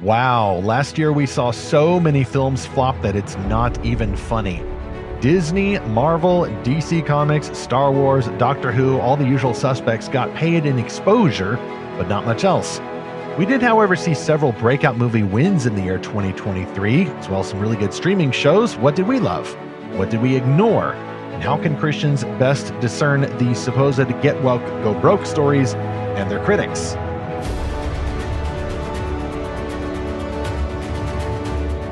Wow, last year we saw so many films flop that it's not even funny. Disney, Marvel, DC Comics, Star Wars, Doctor Who, all the usual suspects got paid in exposure, but not much else. We did, however, see several breakout movie wins in the year 2023, as well as some really good streaming shows. What did we love? What did we ignore? And how can Christians best discern the supposed get woke, go broke stories and their critics?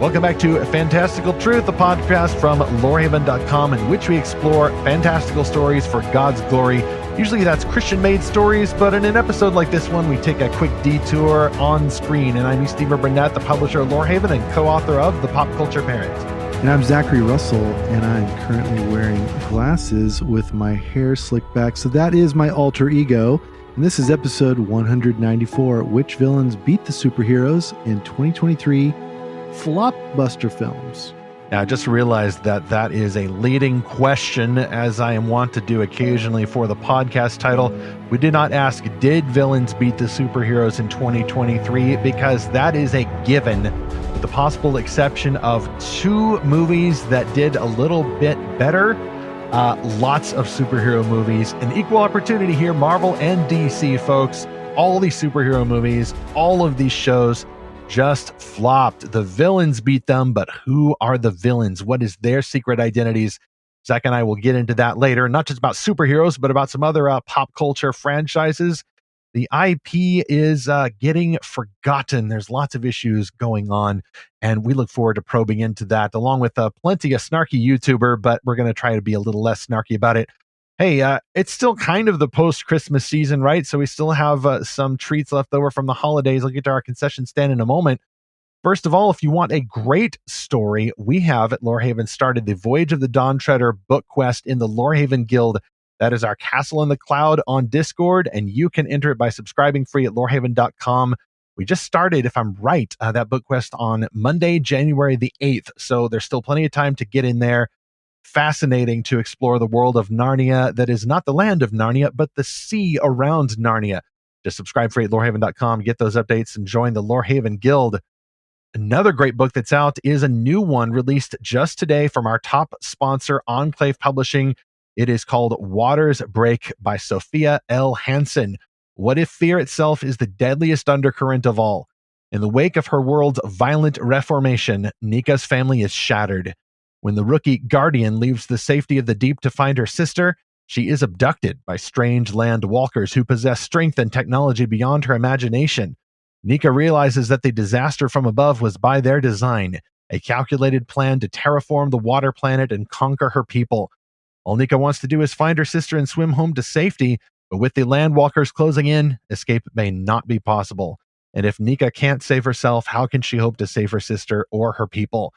Welcome back to Fantastical Truth, the podcast from Lorehaven.com, in which we explore fantastical stories for God's glory. Usually that's Christian-made stories, but in an episode like this one, we take a quick detour on screen. And I'm Stephen Burnett, the publisher of Lorehaven and co-author of The Pop Culture Parent. And I'm Zackary Russell, and I'm currently wearing glasses with my hair slicked back. So that is my alter ego. And this is episode 194, Which Villains Beat the Superheroes in 2023 Flopbuster films. Now, I just realized that is a leading question, as I am wont to do occasionally for the podcast title. We did not ask, did villains beat the superheroes in 2023? Because that is a given, with the possible exception of two movies that did a little bit better. Lots of superhero movies. An equal opportunity here, Marvel and DC, folks. All these superhero movies, all of these shows just flopped. The villains beat them, but who are the villains? What is their secret identities? Zach and I will get into that later, not just about superheroes, but about some other pop culture franchises. The IP is getting forgotten. There's lots of issues going on, and we look forward to probing into that, along with plenty of snarky YouTuber, but we're going to try to be a little less snarky about it. Hey, it's still kind of the post-Christmas season, right? So we still have some treats left over from the holidays. I'll get to our concession stand in a moment. First of all, if you want a great story, we have at Lorehaven started the Voyage of the Dawn Treader book quest in the Lorehaven Guild. That is our Castle in the Cloud on Discord, and you can enter it by subscribing free at lorehaven.com. We just started, if I'm right, that book quest on Monday, January the 8th. So there's still plenty of time to get in there. Fascinating to explore the world of Narnia that is not the land of Narnia, but the sea around Narnia. Just subscribe free at lorehaven.com, get those updates, and join the Lorehaven Guild. Another great book that's out is a new one released just today from our top sponsor, Enclave Publishing. It is called Waters Break by Sophia L. Hansen. What if fear itself is the deadliest undercurrent of all? In the wake of her world's violent reformation, Nika's family is shattered. When the rookie Guardian leaves the safety of the deep to find her sister, she is abducted by strange land walkers who possess strength and technology beyond her imagination. Nika realizes that the disaster from above was by their design, a calculated plan to terraform the water planet and conquer her people. All Nika wants to do is find her sister and swim home to safety, but with the land walkers closing in, escape may not be possible. And if Nika can't save herself, how can she hope to save her sister or her people?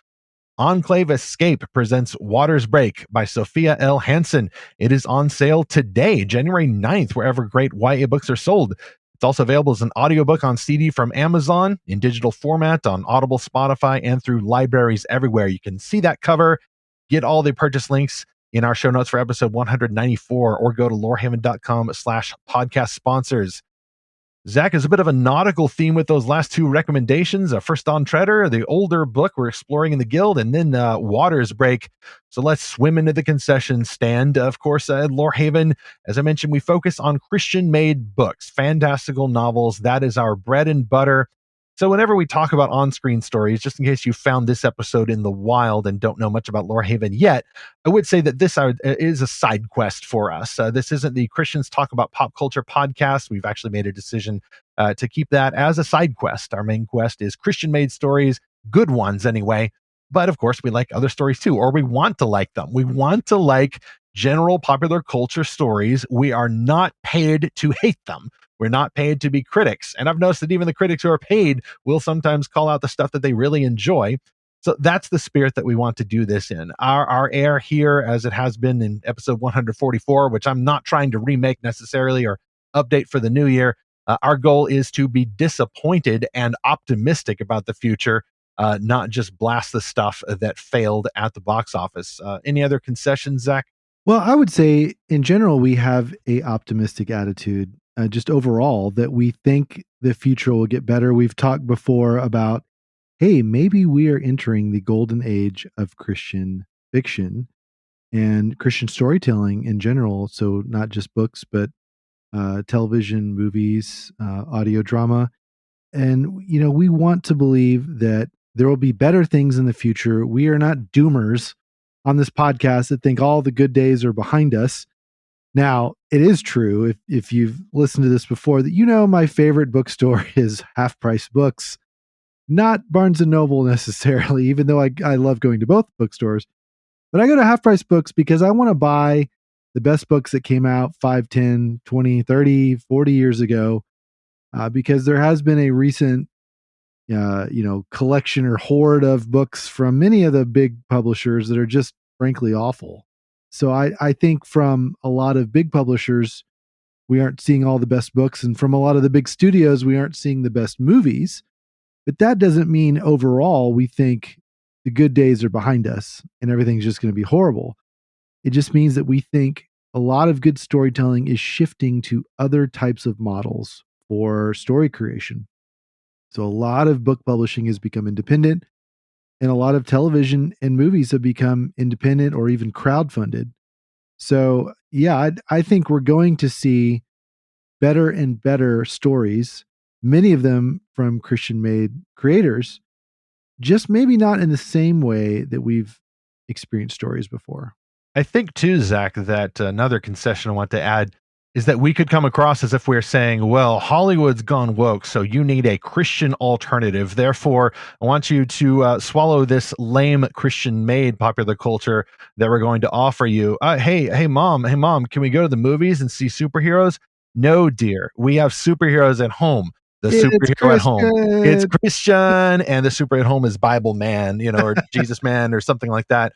Enclave Escape presents Waters Break by Sophia L. Hansen. It is on sale today, January 9th, wherever great YA books are sold. It's also available as an audiobook on CD from Amazon, in digital format on Audible, Spotify, and through libraries everywhere. You can see that cover, get all the purchase links in our show notes for episode 194, or go to lorehaven.com/podcast sponsors. Zach, is a bit of a nautical theme with those last two recommendations. First Dawn Treader, the older book we're exploring in the Guild, and then Waters Break. So let's swim into the concession stand. Of course, at Lorehaven, as I mentioned, we focus on Christian-made books, fantastical novels. That is our bread and butter. So whenever we talk about on-screen stories, just in case you found this episode in the wild and don't know much about Lorehaven yet, I would say that this is a side quest for us. This isn't the Christians Talk About Pop Culture podcast. We've actually made a decision to keep that as a side quest. Our main quest is Christian-made stories, good ones anyway. But of course, we like other stories too, or we want to like them. We want to like general popular culture stories. We are not paid to hate them. We're not paid to be critics. And I've noticed that even the critics who are paid will sometimes call out the stuff that they really enjoy. So that's the spirit that we want to do this in. Our air here, as it has been in episode 144, which I'm not trying to remake necessarily or update for the new year. Our goal is to be disappointed and optimistic about the future, not just blast the stuff that failed at the box office. Any other concessions, Zach? Well, I would say in general, we have a optimistic attitude just overall, that we think the future will get better. We've talked before about, hey, maybe we are entering the golden age of Christian fiction and Christian storytelling in general. So not just books, but television, movies, audio drama. And, we want to believe that there will be better things in the future. We are not doomers on this podcast that think all the good days are behind us. Now, it is true, if you've listened to this before, that my favorite bookstore is Half Price Books, not Barnes and Noble necessarily, even though I love going to both bookstores. But I go to Half Price Books because I want to buy the best books that came out 5, 10, 20, 30, 40 years ago, because there has been a recent collection or horde of books from many of the big publishers that are just frankly awful. So I think from a lot of big publishers, we aren't seeing all the best books. And from a lot of the big studios, we aren't seeing the best movies. But that doesn't mean overall we think the good days are behind us and everything's just going to be horrible. It just means that we think a lot of good storytelling is shifting to other types of models for story creation. So a lot of book publishing has become independent, and a lot of television and movies have become independent or even crowdfunded. So yeah, I think we're going to see better and better stories, many of them from Christian-made creators, just maybe not in the same way that we've experienced stories before. I think too, Zach, that another concession I want to add is that we could come across as if we're saying, well, Hollywood's gone woke, so you need a Christian alternative. Therefore, I want you to swallow this lame Christian-made popular culture that we're going to offer you. Hey, mom, can we go to the movies and see superheroes? No, dear. We have superheroes at home. The superhero at home. It's Christian, and the super at home is Bible man, or Jesus man, or something like that.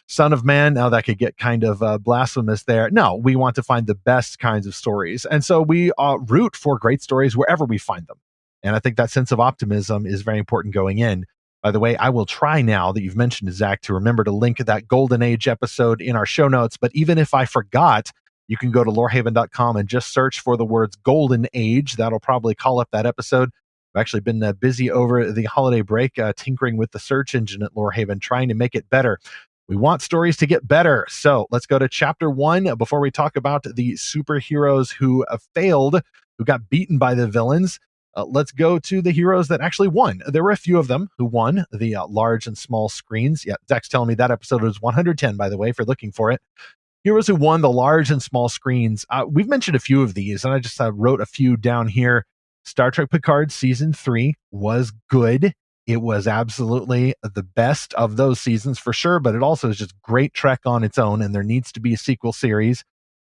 Son of man. Now that could get kind of blasphemous there. No, we want to find the best kinds of stories. And so we root for great stories wherever we find them. And I think that sense of optimism is very important going in. By the way, I will try now that you've mentioned Zach to remember to link that Golden Age episode in our show notes. But even if I forgot, you can go to lorehaven.com and just search for the words Golden Age. That'll probably call up that episode. I've actually been busy over the holiday break tinkering with the search engine at Lorehaven, trying to make it better. We want stories to get better. So let's go to chapter 1 before we talk about the superheroes who failed, who got beaten by the villains. Let's go to the heroes that actually won. There were a few of them who won the large and small screens. Yeah, Zach's telling me that episode was 110, by the way, for looking for it. Heroes who won the large and small screens. We've mentioned a few of these, and I just wrote a few down here. Star Trek Picard Season 3 was good. It was absolutely the best of those seasons for sure, but it also is just great Trek on its own, and there needs to be a sequel series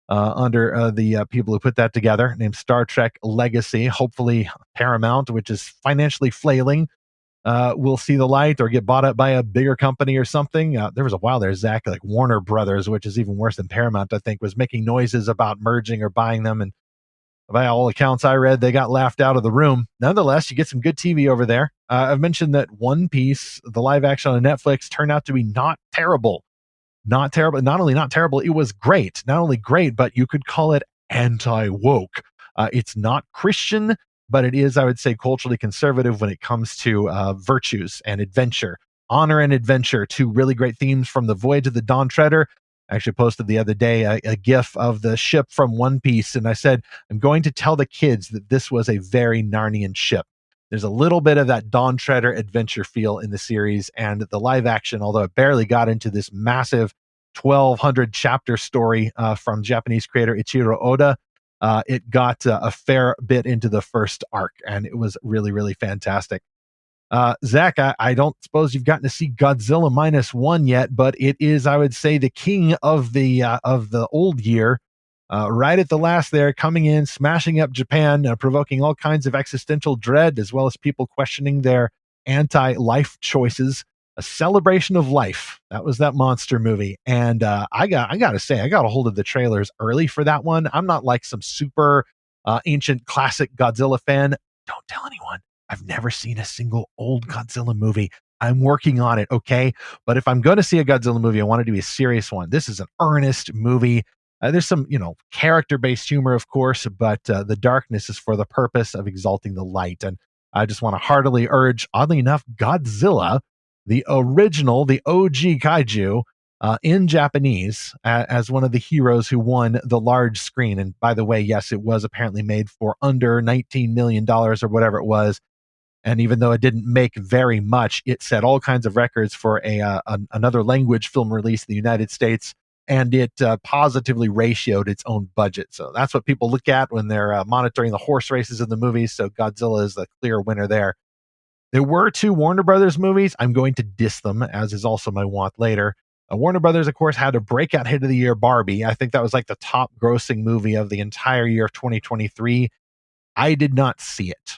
under the people who put that together, named Star Trek Legacy. Hopefully Paramount, which is financially flailing, will see the light or get bought up by a bigger company or something. There was a while there, Zach, like Warner Brothers, which is even worse than Paramount, I think, was making noises about merging or buying them. And by all accounts I read, they got laughed out of the room. Nonetheless, you get some good TV over there. I've mentioned that One Piece, the live action on Netflix, turned out to be not terrible. Not terrible. Not only not terrible, it was great. Not only great, but you could call it anti-woke. It's not Christian, but it is, I would say, culturally conservative when it comes to virtues and adventure, honor and adventure, two really great themes from the Voyage of the Dawn Treader. I actually posted the other day a GIF of the ship from One Piece, and I said, I'm going to tell the kids that this was a very Narnian ship. There's a little bit of that Dawn Treader adventure feel in the series, and the live action, although it barely got into this massive 1,200 chapter story from Japanese creator Ichiro Oda, it got a fair bit into the first arc, and it was really, really fantastic. Zach, I don't suppose you've gotten to see Godzilla -1 yet, but it is, I would say, the king of the old year. Right at the last there, coming in, smashing up Japan, provoking all kinds of existential dread, as well as people questioning their anti-life choices. A celebration of life. That was that monster movie. And I got to say, I got a hold of the trailers early for that one. I'm not like some super ancient classic Godzilla fan. Don't tell anyone. I've never seen a single old Godzilla movie. I'm working on it, okay? But if I'm going to see a Godzilla movie, I want it to be a serious one. This is an earnest movie. There's some, character-based humor, of course, but the darkness is for the purpose of exalting the light. And I just want to heartily urge, oddly enough, Godzilla, the original, the OG kaiju, in Japanese, as one of the heroes who won the large screen. And by the way, yes, it was apparently made for under $19 million or whatever it was. And even though it didn't make very much, it set all kinds of records for another language film release in the United States, and it positively ratioed its own budget. So that's what people look at when they're monitoring the horse races in the movies. So Godzilla is the clear winner there. There were two Warner Brothers movies. I'm going to diss them, as is also my want later. Warner Brothers, of course, had a breakout hit of the year, Barbie. I think that was like the top grossing movie of the entire year of 2023. I did not see it.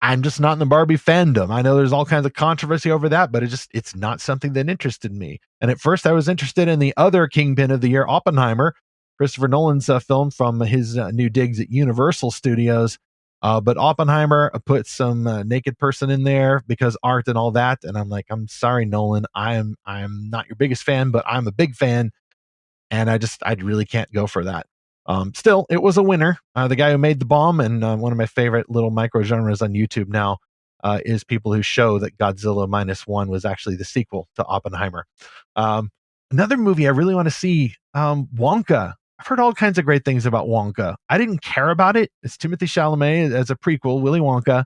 I'm just not in the Barbie fandom. I know there's all kinds of controversy over that, but it's not something that interested me. And at first I was interested in the other kingpin of the year, Oppenheimer, Christopher Nolan's film from his new digs at Universal Studios. But Oppenheimer put some naked person in there because art and all that. And I'm like, I'm sorry, Nolan. I'm not your biggest fan, but I'm a big fan. And I really can't go for that. Still, it was a winner. The guy who made the bomb, and one of my favorite little micro genres on YouTube now is people who show that Godzilla -1 was actually the sequel to Oppenheimer. Another movie I really want to see, Wonka. I've heard all kinds of great things about Wonka. I didn't care about it. It's Timothée Chalamet as a prequel, Willy Wonka.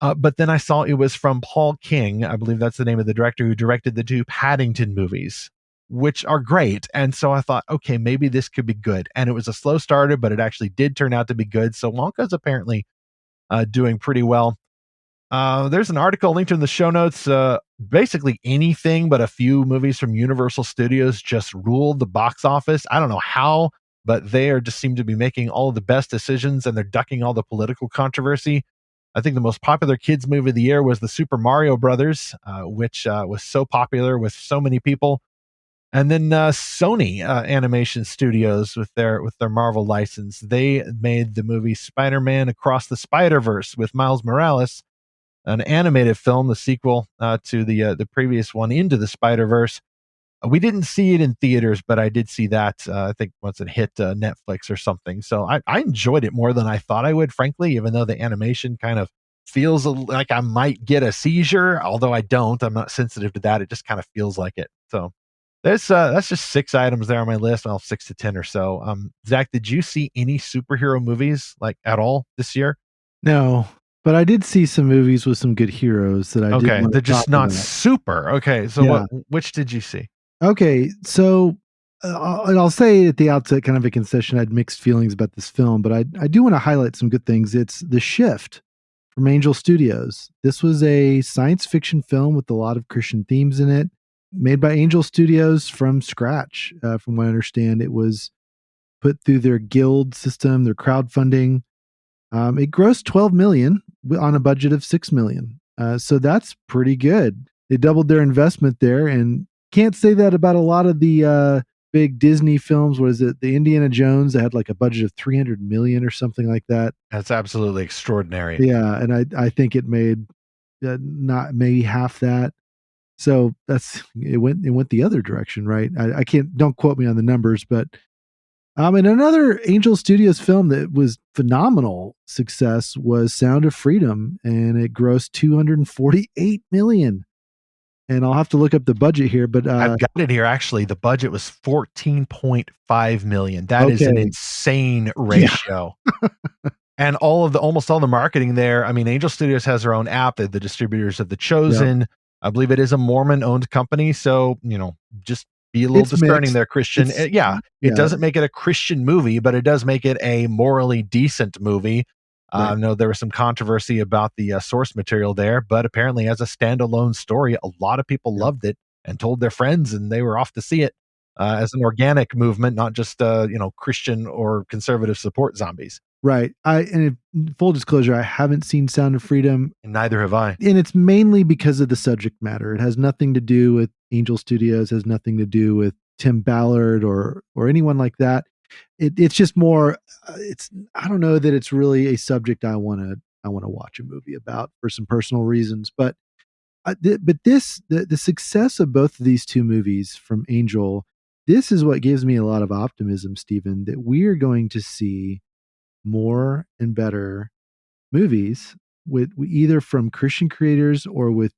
But then I saw it was from Paul King. I believe that's the name of the director who directed the two Paddington movies, which are great. And so I thought, okay, maybe this could be good. And it was a slow starter, but it actually did turn out to be good. So Wonka's apparently doing pretty well. There's an article linked in the show notes. Basically anything but a few movies from Universal Studios just ruled the box office. I don't know how, but they just seem to be making all of the best decisions, and they're ducking all the political controversy. I think the most popular kids movie of the year was the Super Mario Brothers, which was so popular with so many people. And then Sony Animation Studios with their Marvel license, they made the movie Spider-Man Across the Spider-Verse with Miles Morales, an animated film, the sequel to the previous one, Into the Spider-Verse. We didn't see it in theaters, but I did see that, I think, once it hit Netflix or something. So I enjoyed it more than I thought I would, frankly, even though the animation kind of feels like I might get a seizure, although I don't. I'm not sensitive to that. It just kind of feels like it. So that's just 6 items there on my list. Well, 6 to 10 or so. Zach, did you see any superhero movies like at all this year? No, but I did see some movies with some good heroes that I did. Okay, they're just not super. Okay, so Yeah. which did you see? Okay, so I'll say at the outset, kind of a concession, I had mixed feelings about this film, but I do want to highlight some good things. It's The Shift from Angel Studios. This was a science fiction film with a lot of Christian themes in it, made by Angel Studios from scratch. From what I understand, it was put through their guild system, their crowdfunding. It grossed $12 million on a budget of $6 million. So that's pretty good. They doubled their investment there, and can't say that about a lot of the big Disney films. What is it? The Indiana Jones that had like a budget of $300 million or something like that. That's absolutely extraordinary. Yeah, and I think it made not maybe half that. So it went the other direction, right? I can't, don't quote me on the numbers, but and another Angel Studios film that was phenomenal success was Sound of Freedom, and it grossed $248 million. And I'll have to look up the budget here, but I've got it here. Actually, the budget was $14.5 million. That is an insane ratio. Yeah. And almost all the marketing there. I mean, Angel Studios has their own app. They're the distributors of The Chosen. Yep. I believe it is a Mormon-owned company. So, just be a little discerning there, Christian. It doesn't make it a Christian movie, but it does make it a morally decent movie. Right. I know there was some controversy about the source material there, but apparently as a standalone story, a lot of people loved it and told their friends, and they were off to see it as an organic movement, not just Christian or conservative support zombies. Right. And in full disclosure, I haven't seen Sound of Freedom. And neither have I. And it's mainly because of the subject matter. It has nothing to do with Angel Studios, has nothing to do with Tim Ballard or anyone like that. It's just more. I don't know that it's really a subject I want to watch a movie about for some personal reasons. But the success of both of these two movies from Angel, this is what gives me a lot of optimism, Stephen, that we're going to see more and better movies with either from Christian creators or with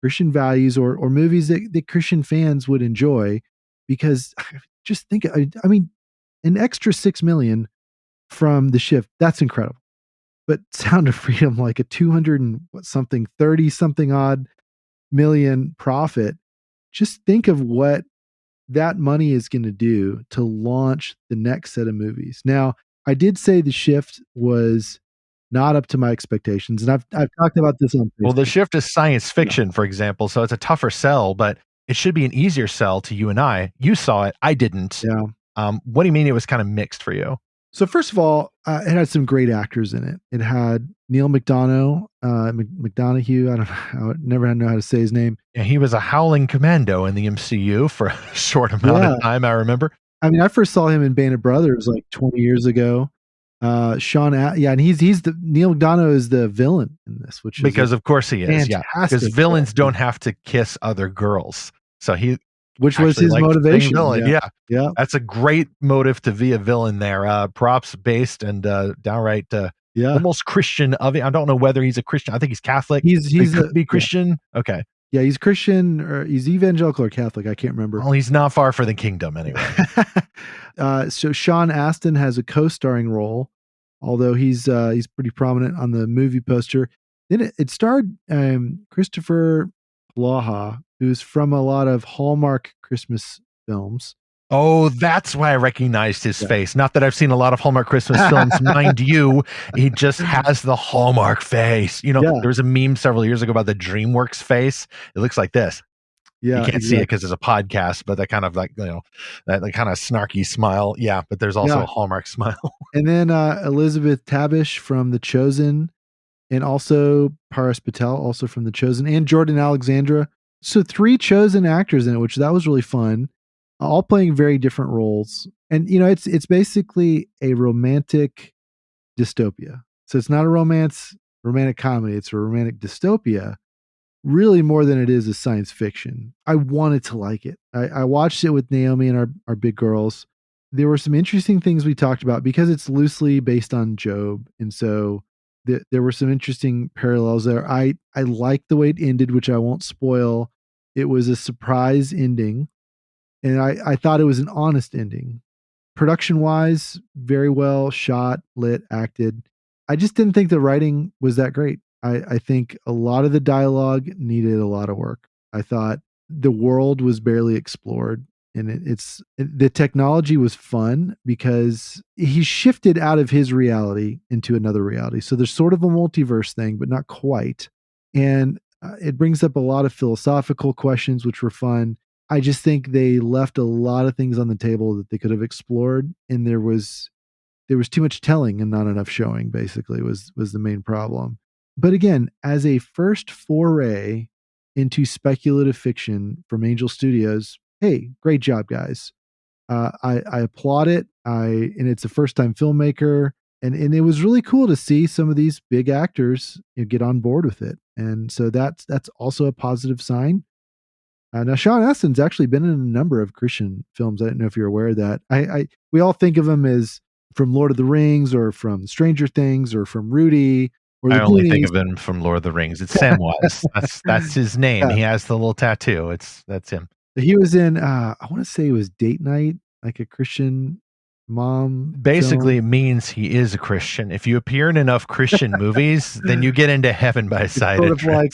Christian values, or movies that Christian fans would enjoy. Because just think, I mean, an extra 6 million from The Shift, that's incredible. But Sound of Freedom, like a 200 and what something 30 something odd million profit, just think of what that money is going to do to launch the next set of movies. Now, I did say The Shift was not up to my expectations, and I've talked about this on Facebook. Well, The Shift is science fiction, for example, so it's a tougher sell, but it should be an easier sell to you and I. You saw it, I didn't. Yeah. What do you mean it was kind of mixed for you? So first of all, it had some great actors in it. It had Neil McDonough, McDonough. I don't know. I never know how to say his name. Yeah, he was a howling commando in the MCU for a short amount of time, I remember. I mean, I first saw him in Band of Brothers like 20 years ago. And he's the Neil McDonough is the villain in this, which because of course he is, because villains don't have to kiss other girls, so which was his motivation. Yeah, that's a great motive to be a villain there. Props based and downright almost Christian. I don't know whether he's a Christian. I think he's Catholic. He could be Christian. Yeah. Okay. Yeah, he's Christian, or he's evangelical or Catholic. I can't remember. Well, he's not far for the kingdom anyway. So Sean Astin has a co-starring role, although he's pretty prominent on the movie poster. Then it starred Christopher Plaha, who's from a lot of Hallmark Christmas films. Oh, that's why I recognized his face. Not that I've seen a lot of Hallmark Christmas films, mind you. He just has the Hallmark face. You know, there was a meme several years ago about the DreamWorks face. It looks like this. Yeah, you can't see it because it's a podcast, but that kind of like, that kind of snarky smile. Yeah, but there's also a Hallmark smile. And then Elizabeth Tabish from The Chosen, and also Paris Patel, also from The Chosen, and Jordan Alexandra. So 3 Chosen actors in it, which that was really fun. All playing very different roles. And, it's basically a romantic dystopia. So it's not a romantic comedy. It's a romantic dystopia, really more than it is a science fiction. I wanted to like it. I watched it with Naomi and our big girls. There were some interesting things we talked about because it's loosely based on Job. And so there were some interesting parallels there. I liked the way it ended, which I won't spoil. It was a surprise ending. And I thought it was an honest ending. Production-wise, very well shot, lit, acted. I just didn't think the writing was that great. I think a lot of the dialogue needed a lot of work. I thought the world was barely explored. And the technology was fun because he shifted out of his reality into another reality. So there's sort of a multiverse thing, but not quite. And it brings up a lot of philosophical questions, which were fun. I just think they left a lot of things on the table that they could have explored, and there was too much telling and not enough showing, basically, was the main problem. But again, as a first foray into speculative fiction from Angel Studios, hey, great job, guys. I applaud it. And it's a first-time filmmaker, and it was really cool to see some of these big actors get on board with it. And so that's also a positive sign. Now, Sean Astin's actually been in a number of Christian films. I don't know if you're aware of that. We all think of him as from Lord of the Rings or from Stranger Things or from Rudy. Or I only think of him from Lord of the Rings. It's Samwise. That's his name. Yeah. He has the little tattoo. That's him. He was in, I want to say it was Date Night, like a Christian mom. Basically, it means he is a Christian. If you appear in enough Christian movies, then you get into heaven by sight. Sort of like,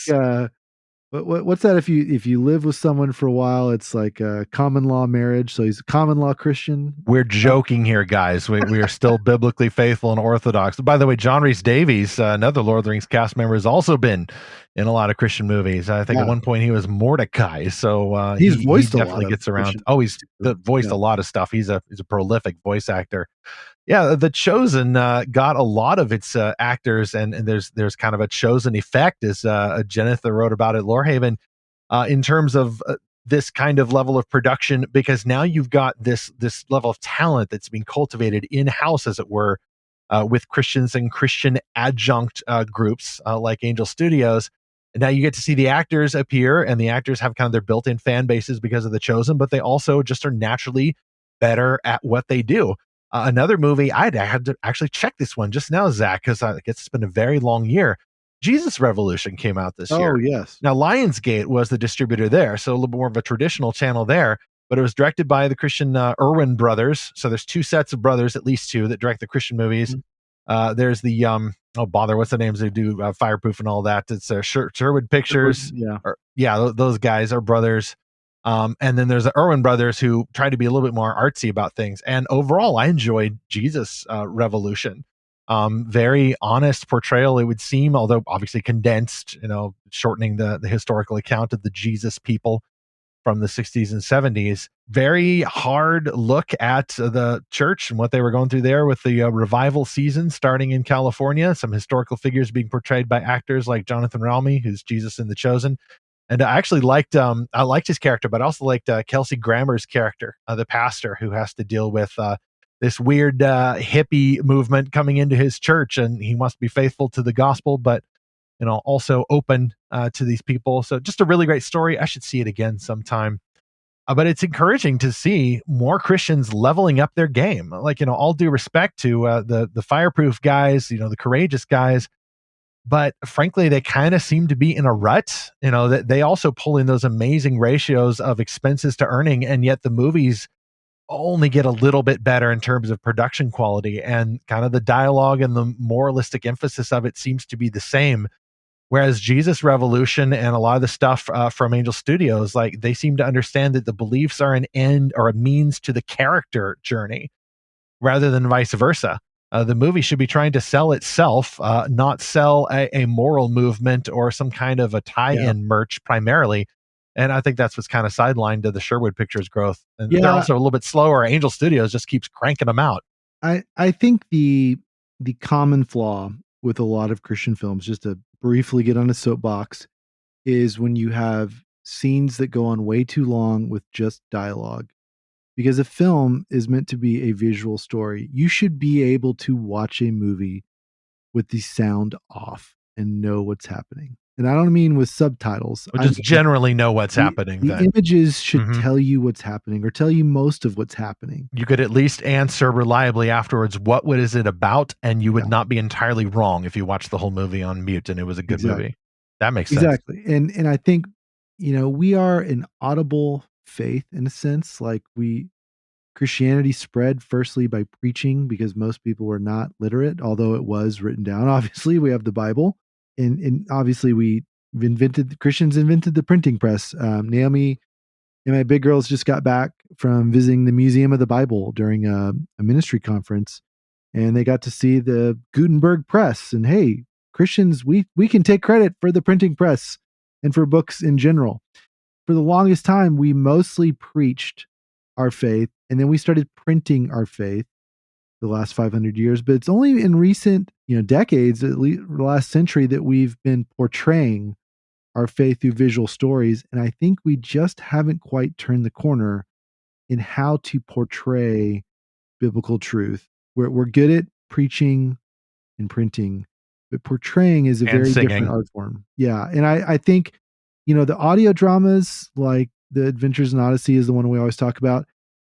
what's that? If you live with someone for a while, it's like a common law marriage. So he's a common law Christian. We're joking here, guys. We are still biblically faithful and orthodox. By the way, John Rhys Davies, another Lord of the Rings cast member, has also been in a lot of Christian movies. I think at one point he was Mordecai. So he definitely gets around. Christian. He's voiced a lot of stuff. He's a prolific voice actor. Yeah, The Chosen got a lot of its actors, and there's kind of a Chosen effect, as Jennifer wrote about at Lorehaven, in terms of this kind of level of production, because now you've got this level of talent that's being cultivated in-house, as it were, with Christians and Christian adjunct groups like Angel Studios. And now you get to see the actors appear, and the actors have kind of their built-in fan bases because of The Chosen, but they also just are naturally better at what they do. Another movie, I had to actually check this one just now, Zach, because I guess it's been a very long year. Jesus Revolution came out this year. Oh, yes. Now, Lionsgate was the distributor there, so a little more of a traditional channel there, but it was directed by the Christian Irwin brothers. So there's two sets of brothers, at least two, that direct the Christian movies. There's the, what's the names they do, Fireproof and all that. It's Sherwood Pictures. Those guys are brothers. And then there's the Irwin brothers who try to be a little bit more artsy about things. And overall, I enjoyed Jesus Revolution. Very honest portrayal, it would seem, although obviously condensed, shortening the historical account of the Jesus people from the 60s and 70s. Very hard look at the church and what they were going through there with the revival season starting in California. Some historical figures being portrayed by actors like Jonathan Ralmy, who's Jesus in The Chosen. And I actually liked his character, but I also liked Kelsey Grammer's character, the pastor who has to deal with this weird hippie movement coming into his church, and he must be faithful to the gospel, but also open to these people. So just a really great story. I should see it again sometime. But it's encouraging to see more Christians leveling up their game. Like, all due respect to the Fireproof guys, the courageous guys. But frankly, they kind of seem to be in a rut. That they also pull in those amazing ratios of expenses to earning, and yet the movies only get a little bit better in terms of production quality, and kind of the dialogue and the moralistic emphasis of it seems to be the same. Whereas Jesus Revolution and a lot of the stuff from Angel Studios, like, they seem to understand that the beliefs are an end or a means to the character journey rather than vice versa. The movie should be trying to sell itself, not sell a moral movement or some kind of a tie-in merch primarily. And I think that's what's kind of sidelined to the Sherwood Pictures growth. And they're also a little bit slower. Angel Studios just keeps cranking them out. I think the common flaw with a lot of Christian films, just to briefly get on a soapbox, is when you have scenes that go on way too long with just dialogue. Because a film is meant to be a visual story. You should be able to watch a movie with the sound off and know what's happening. And I don't mean with subtitles. But just generally know what's happening. The images should tell you what's happening, or tell you most of what's happening. You could at least answer reliably afterwards, what is it about? And you would not be entirely wrong if you watched the whole movie on mute and it was a good movie. That makes sense. Exactly. And I think, we are an audible faith in a sense. Like, Christianity spread firstly by preaching, because most people were not literate, although it was written down. Obviously, we have the Bible. And obviously Christians invented the printing press. Naomi and my big girls just got back from visiting the Museum of the Bible during a ministry conference, and they got to see the Gutenberg press. And hey, Christians, we can take credit for the printing press and for books in general. For the longest time, we mostly preached our faith, and then we started printing our faith the last 500 years. But it's only in recent decades, at least the last century, that we've been portraying our faith through visual stories. And I think we just haven't quite turned the corner in how to portray biblical truth. We're good at preaching and printing, but portraying is a very different art form. Yeah. And I think, the audio dramas, like The Adventures in Odyssey is the one we always talk about.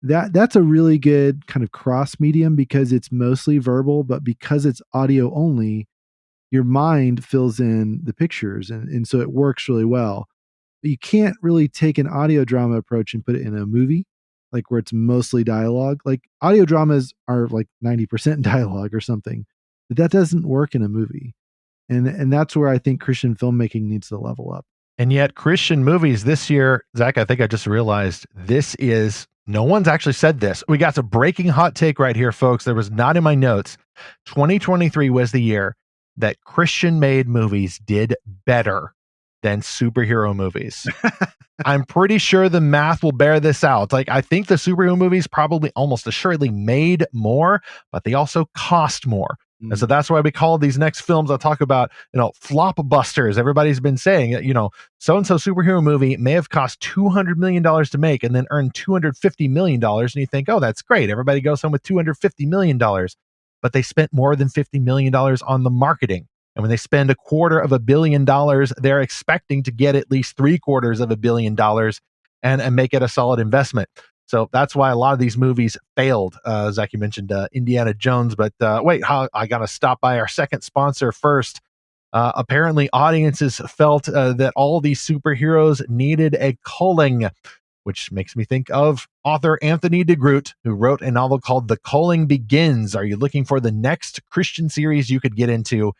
That's a really good kind of cross medium, because it's mostly verbal, but because it's audio only, your mind fills in the pictures, and so it works really well. But you can't really take an audio drama approach and put it in a movie, like where it's mostly dialogue. Like, audio dramas are like 90% dialogue or something, but that doesn't work in a movie. And that's where I think Christian filmmaking needs to level up. And yet Christian movies this year, Zach, I think I just realized no one's actually said this. We got a breaking hot take right here, folks. There was not in my notes. 2023 was the year that Christian-made movies did better than superhero movies. I'm pretty sure the math will bear this out. Like, I think the superhero movies probably almost assuredly made more, but they also cost more. And so that's why we call these next films I'll talk about, flopbusters. Everybody's been saying, so-and-so superhero movie may have cost $200 million to make and then earned $250 million. And you think, oh, that's great. Everybody goes home with $250 million. But they spent more than $50 million on the marketing. And when they spend $250 million, they're expecting to get at least $750 million and make it a solid investment. So that's why a lot of these movies failed. Zach, you mentioned Indiana Jones, but wait, I got to stop by our second sponsor first. Apparently, audiences felt that all these superheroes needed a culling, which makes me think of author Anthony DeGroot, who wrote a novel called The Culling Begins. Are you looking for the next Christian series you could get into?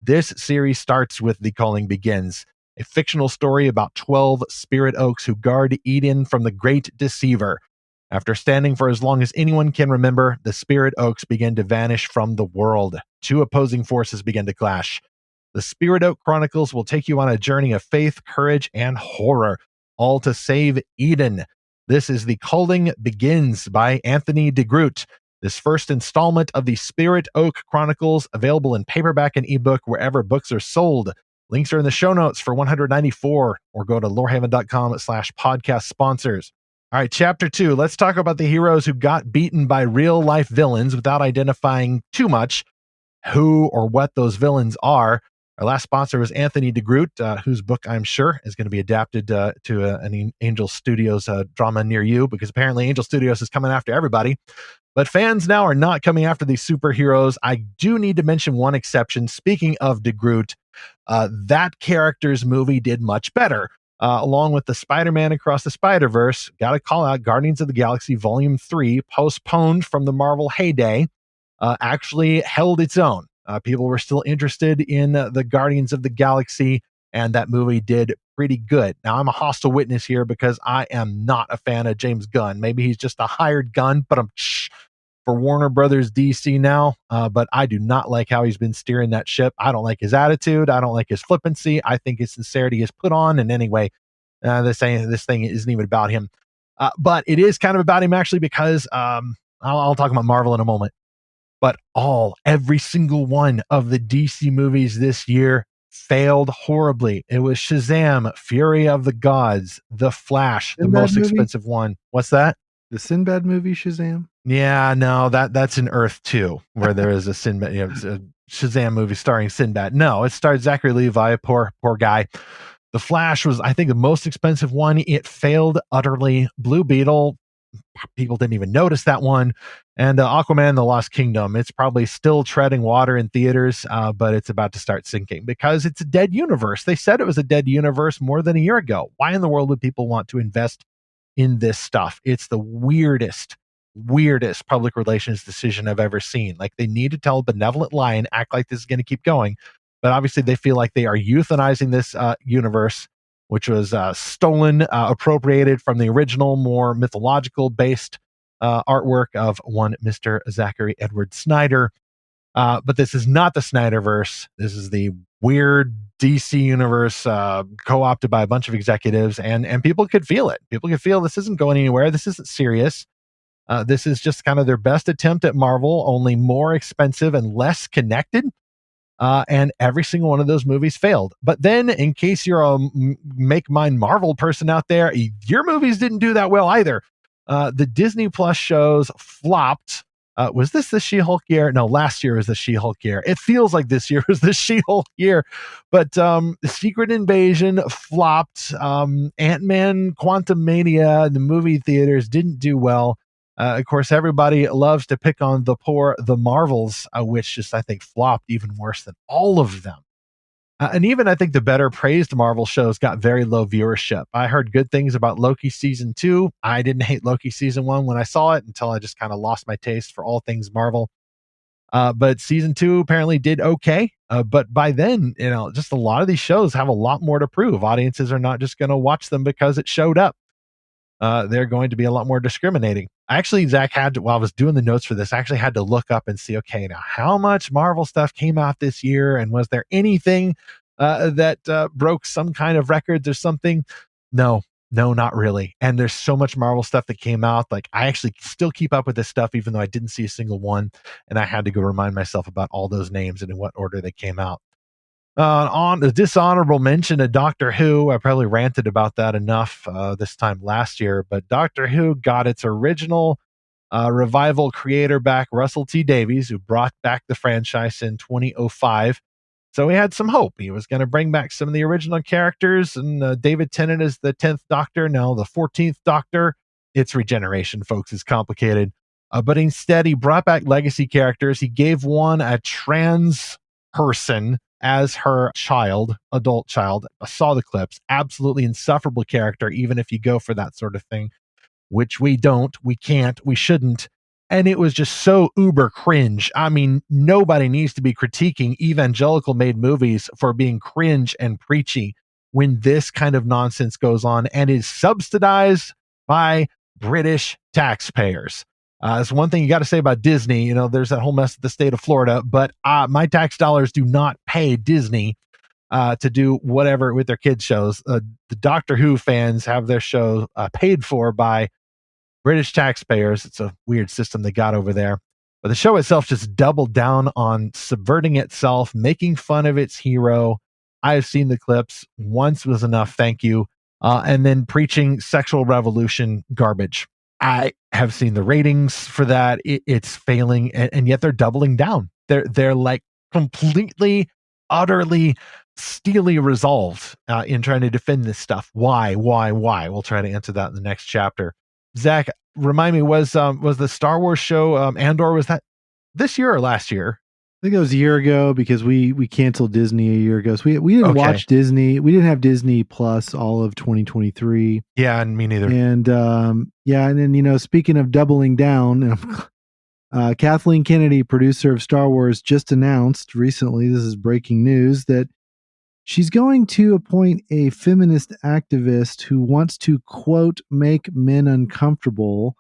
This series starts with The Culling Begins, a fictional story about 12 spirit oaks who guard Eden from the great deceiver. After standing for as long as anyone can remember, the spirit oaks begin to vanish from the world. Two opposing forces begin to clash. The Spirit Oak Chronicles will take you on a journey of faith, courage, and horror, all to save Eden. This is The Culling Begins by Anthony DeGroot. This first installment of the Spirit Oak Chronicles, available in paperback and ebook wherever books are sold. Links are in the show notes for 194, or go to lorehaven.com/podcast sponsors. All right, chapter 2. Let's talk about the heroes who got beaten by real-life villains without identifying too much who or what those villains are. Our last sponsor was Anthony DeGroot, whose book I'm sure is going to be adapted to an Angel Studios drama near you, because apparently Angel Studios is coming after everybody. But fans now are not coming after these superheroes. I do need to mention one exception. Speaking of DeGroot, that character's movie did much better. Along with the Spider-Man Across the Spider-Verse, got to call out Guardians of the Galaxy Volume 3, postponed from the Marvel heyday, actually held its own. People were still interested in the Guardians of the Galaxy, and that movie did pretty good. Now, I'm a hostile witness here because I am not a fan of James Gunn. Maybe he's just a hired gun, but I'm for Warner Brothers DC now, but I do not like how he's been steering that ship. I don't like his attitude. I don't like his flippancy. I think his sincerity is put on. And anyway, this thing isn't even about him. But it is kind of about him, actually, because I'll talk about Marvel in a moment. But every single one of the DC movies this year failed horribly. It was Shazam, Fury of the Gods, The Flash, the most expensive one. What's that? The Sinbad movie, Shazam? Yeah, no, that's in Earth 2, where there is a Sinbad, a Shazam movie starring Sinbad. No, it starred Zachary Levi, poor guy. The Flash was, I think, the most expensive one. It failed utterly. Blue Beetle, people didn't even notice that one. And Aquaman, The Lost Kingdom, it's probably still treading water in theaters, but it's about to start sinking because it's a dead universe. They said it was a dead universe more than a year ago. Why in the world would people want to invest in this stuff? It's the weirdest public relations decision I've ever seen. Like, they need to tell a benevolent lie and act like this is going to keep going. But obviously they feel like they are euthanizing this universe, which was stolen, appropriated from the original, more mythological based artwork of one Mr. Zachary Edward Snyder. But this is not the Snyderverse. This is the weird DC universe co-opted by a bunch of executives, and people could feel it. People could feel this isn't going anywhere. This isn't serious. This is just kind of their best attempt at Marvel, only more expensive and less connected. And every single one of those movies failed. But then, in case you're a Make Mine Marvel person out there, your movies didn't do that well either. The Disney Plus shows flopped. Was this the She-Hulk year? No, last year was the She-Hulk year. It feels like this year was the She-Hulk year. But Secret Invasion flopped. Ant-Man Quantumania, the movie theaters, didn't do well. Of course, everybody loves to pick on the Marvels, which just, I think, flopped even worse than all of them. And even I think the better praised Marvel shows got very low viewership. I heard good things about Loki season 2. I didn't hate Loki season 1 when I saw it until I just kind of lost my taste for all things Marvel. But season 2 apparently did okay. But by then, just a lot of these shows have a lot more to prove. Audiences are not just going to watch them because it showed up. They're going to be a lot more discriminating. Actually, Zach while I was doing the notes for this, I actually had to look up and see, okay, now how much Marvel stuff came out this year, and was there anything that broke some kind of records or something? No, not really. And there's so much Marvel stuff that came out. Like, I actually still keep up with this stuff, even though I didn't see a single one, and I had to go remind myself about all those names and in what order they came out. On the dishonorable mention of Doctor Who, I probably ranted about that enough this time last year, but Doctor Who got its original revival creator back, Russell T Davies, who brought back the franchise in 2005. So he had some hope. He was going to bring back some of the original characters, and David Tennant is the 10th Doctor, now the 14th Doctor. It's regeneration, folks. It's complicated. But instead, he brought back legacy characters. He gave one a trans person as her child, adult child. I saw the clips. Absolutely insufferable character, even if you go for that sort of thing, which we don't, we can't, we shouldn't. And it was just so uber cringe. I mean, nobody needs to be critiquing evangelical made movies for being cringe and preachy when this kind of nonsense goes on and is subsidized by British taxpayers. It's one thing you got to say about Disney. There's that whole mess with the state of Florida, but my tax dollars do not pay Disney to do whatever with their kids' shows. The Doctor Who fans have their show paid for by British taxpayers. It's a weird system they got over there. But the show itself just doubled down on subverting itself, making fun of its hero. I've seen the clips. Once was enough, thank you. And then preaching sexual revolution garbage. I have seen the ratings for that. It's failing, and yet they're doubling down. They're like completely, utterly, steely resolved in trying to defend this stuff. Why? We'll try to answer that in the next chapter. Zach, remind me, was the Star Wars show Andor, was that this year or last year? I think it was a year ago because we canceled Disney a year ago. So we didn't watch Disney. We didn't have Disney Plus all of 2023. Yeah, and me neither. And and then speaking of doubling down, Kathleen Kennedy, producer of Star Wars, just announced recently, this is breaking news, that she's going to appoint a feminist activist who wants to, quote, make men uncomfortable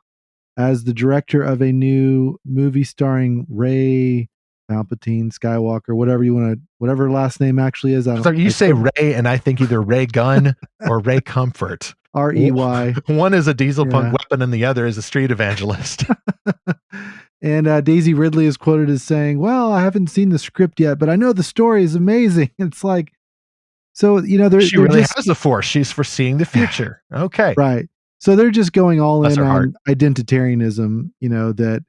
as the director of a new movie starring Rey Palpatine, Skywalker, whatever her last name actually is. So you say Ray, and I think either Ray Gun or Ray Comfort. R-E-Y. One is a diesel punk weapon, and the other is a street evangelist. And Daisy Ridley is quoted as saying, "Well, I haven't seen the script yet, but I know the story is amazing." It's like, so she really has the Force. She's foreseeing the future. Okay, right. So they're just going all in on identitarianism. That.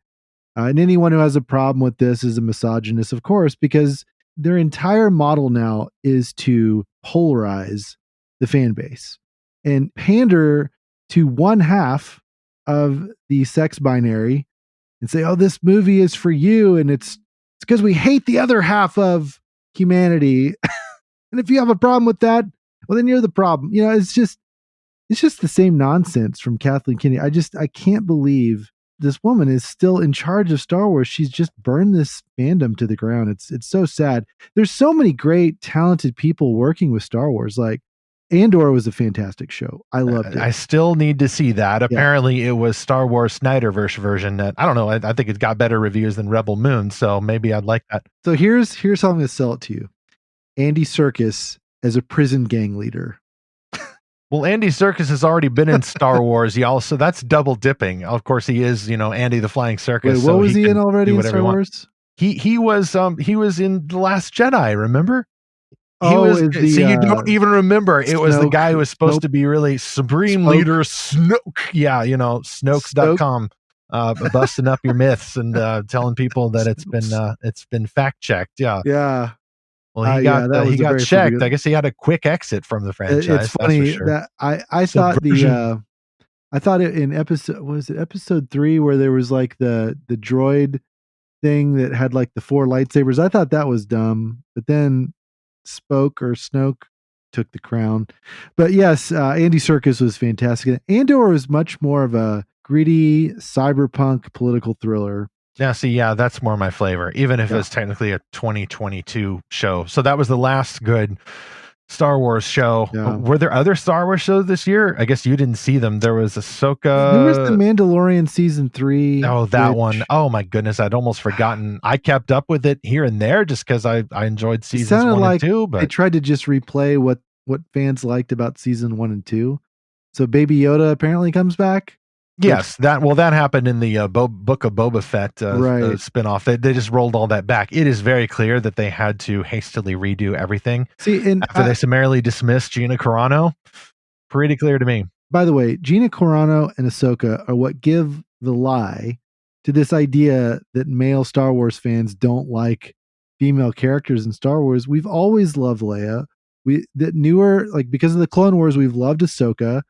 And anyone who has a problem with this is a misogynist, of course, because their entire model now is to polarize the fan base and pander to one half of the sex binary and say, oh, this movie is for you. And it's because we hate the other half of humanity. And if you have a problem with that, well, then you're the problem. It's just the same nonsense from Kathleen Kennedy. I can't believe this woman is still in charge of Star Wars. She's just burned this fandom to the ground. It's so sad. There's so many great, talented people working with Star Wars. Like Andor was a fantastic show. I loved it. I still need to see that. Apparently it was Star Wars Snyderverse version that, I don't know, I think it got better reviews than Rebel Moon, so maybe I'd like that. So here's how I'm going to sell it to you. Andy Serkis as a prison gang leader. Well, Andy Serkis has already been in Star Wars, y'all, so that's double dipping. Of course, he is, Andy the Flying Circus. Wait, what was he in already in Star Wars? He was in The Last Jedi, remember? So you don't even remember. It was the guy who was supposed to be really Supreme Leader Snoke. Yeah, Snokes.com, busting up your myths and telling people that it's been fact checked. Yeah. Yeah. Well, he got checked. I guess he had a quick exit from the franchise. It's funny that I thought I thought it in episode 3 where there was like the droid thing that had like the 4 lightsabers. I thought that was dumb, but then Snoke took the crown. But yes, Andy Serkis was fantastic. Andor was much more of a gritty cyberpunk political thriller. Now, that's more my flavor, even if it's technically a 2022 show. So that was the last good Star Wars show. Yeah. Were there other Star Wars shows this year? I guess you didn't see them. There was Ahsoka. There was The Mandalorian season 3. Oh, that one. Oh my goodness. I'd almost forgotten. I kept up with it here and there just because I enjoyed seasons 1 and 2. But they tried to just replay what fans liked about season 1 and 2. So Baby Yoda apparently comes back. Yes, that happened in the Book of Boba Fett spinoff. They just rolled all that back. It is very clear that they had to hastily redo everything. After they summarily dismissed Gina Carano. Pretty clear to me. By the way, Gina Carano and Ahsoka are what give the lie to this idea that male Star Wars fans don't like female characters in Star Wars, we've always loved Leia. Because of the Clone Wars, we've loved Ahsoka.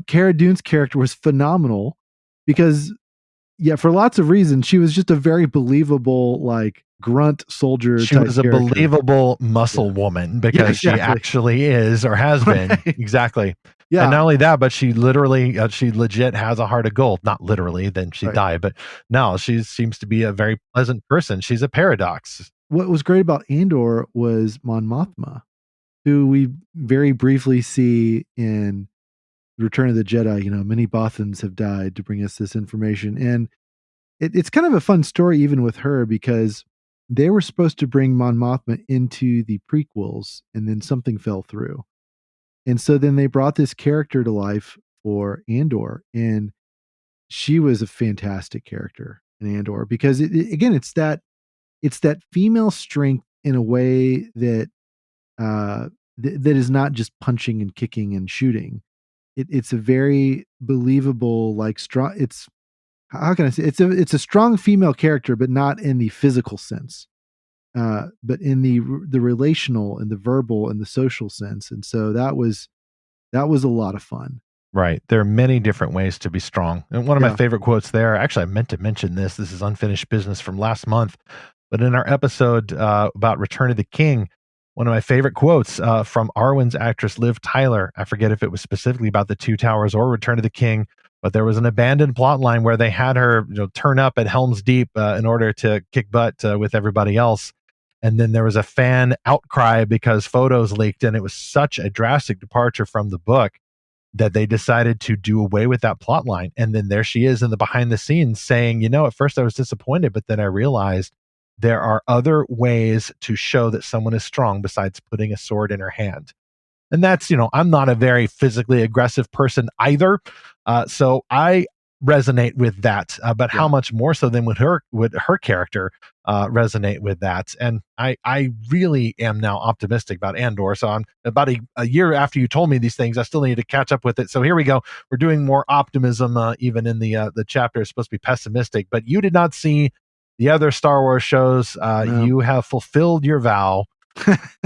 Cara Dune's character was phenomenal because, for lots of reasons, she was just a very believable, like, grunt soldier She type was a character. believable muscle woman because she actually is or has been. Exactly. Yeah. And not only that, but she literally, she legit has a heart of gold. Not literally, then she died. But no, she seems to be a very pleasant person. She's a paradox. What was great about Andor was Mon Mothma, who we very briefly see in Return of the Jedi. Many Bothans have died to bring us this information. And it's kind of a fun story even with her, because they were supposed to bring Mon Mothma into the prequels, and then something fell through. And so then they brought this character to life for Andor, and she was a fantastic character in Andor because it's that female strength in a way that that is not just punching and kicking and shooting. It's a very believable, like, strong. It's, how can I say, it's a strong female character, but not in the physical sense, but in the relational and the verbal and the social sense. And so that was a lot of fun. Right. There are many different ways to be strong. And one of my favorite quotes there, actually, I meant to mention this. This is unfinished business from last month. But in our episode about Return of the King, one of my favorite quotes from Arwen's actress Liv Tyler, I forget if it was specifically about the Two Towers or Return of the King, but there was an abandoned plot line where they had her turn up at Helm's Deep in order to kick butt with everybody else. And then there was a fan outcry because photos leaked, and it was such a drastic departure from the book that they decided to do away with that plot line. And then there she is in the behind the scenes saying, at first I was disappointed, but then I realized there are other ways to show that someone is strong besides putting a sword in her hand. And that's, I'm not a very physically aggressive person either. So I resonate with that, but how much more so than would her character resonate with that? And I really am now optimistic about Andor. So I'm about a year after you told me these things, I still need to catch up with it. So here we go. We're doing more optimism, even in the chapter is supposed to be pessimistic. But you did not see the other Star Wars shows. No. You have fulfilled your vow.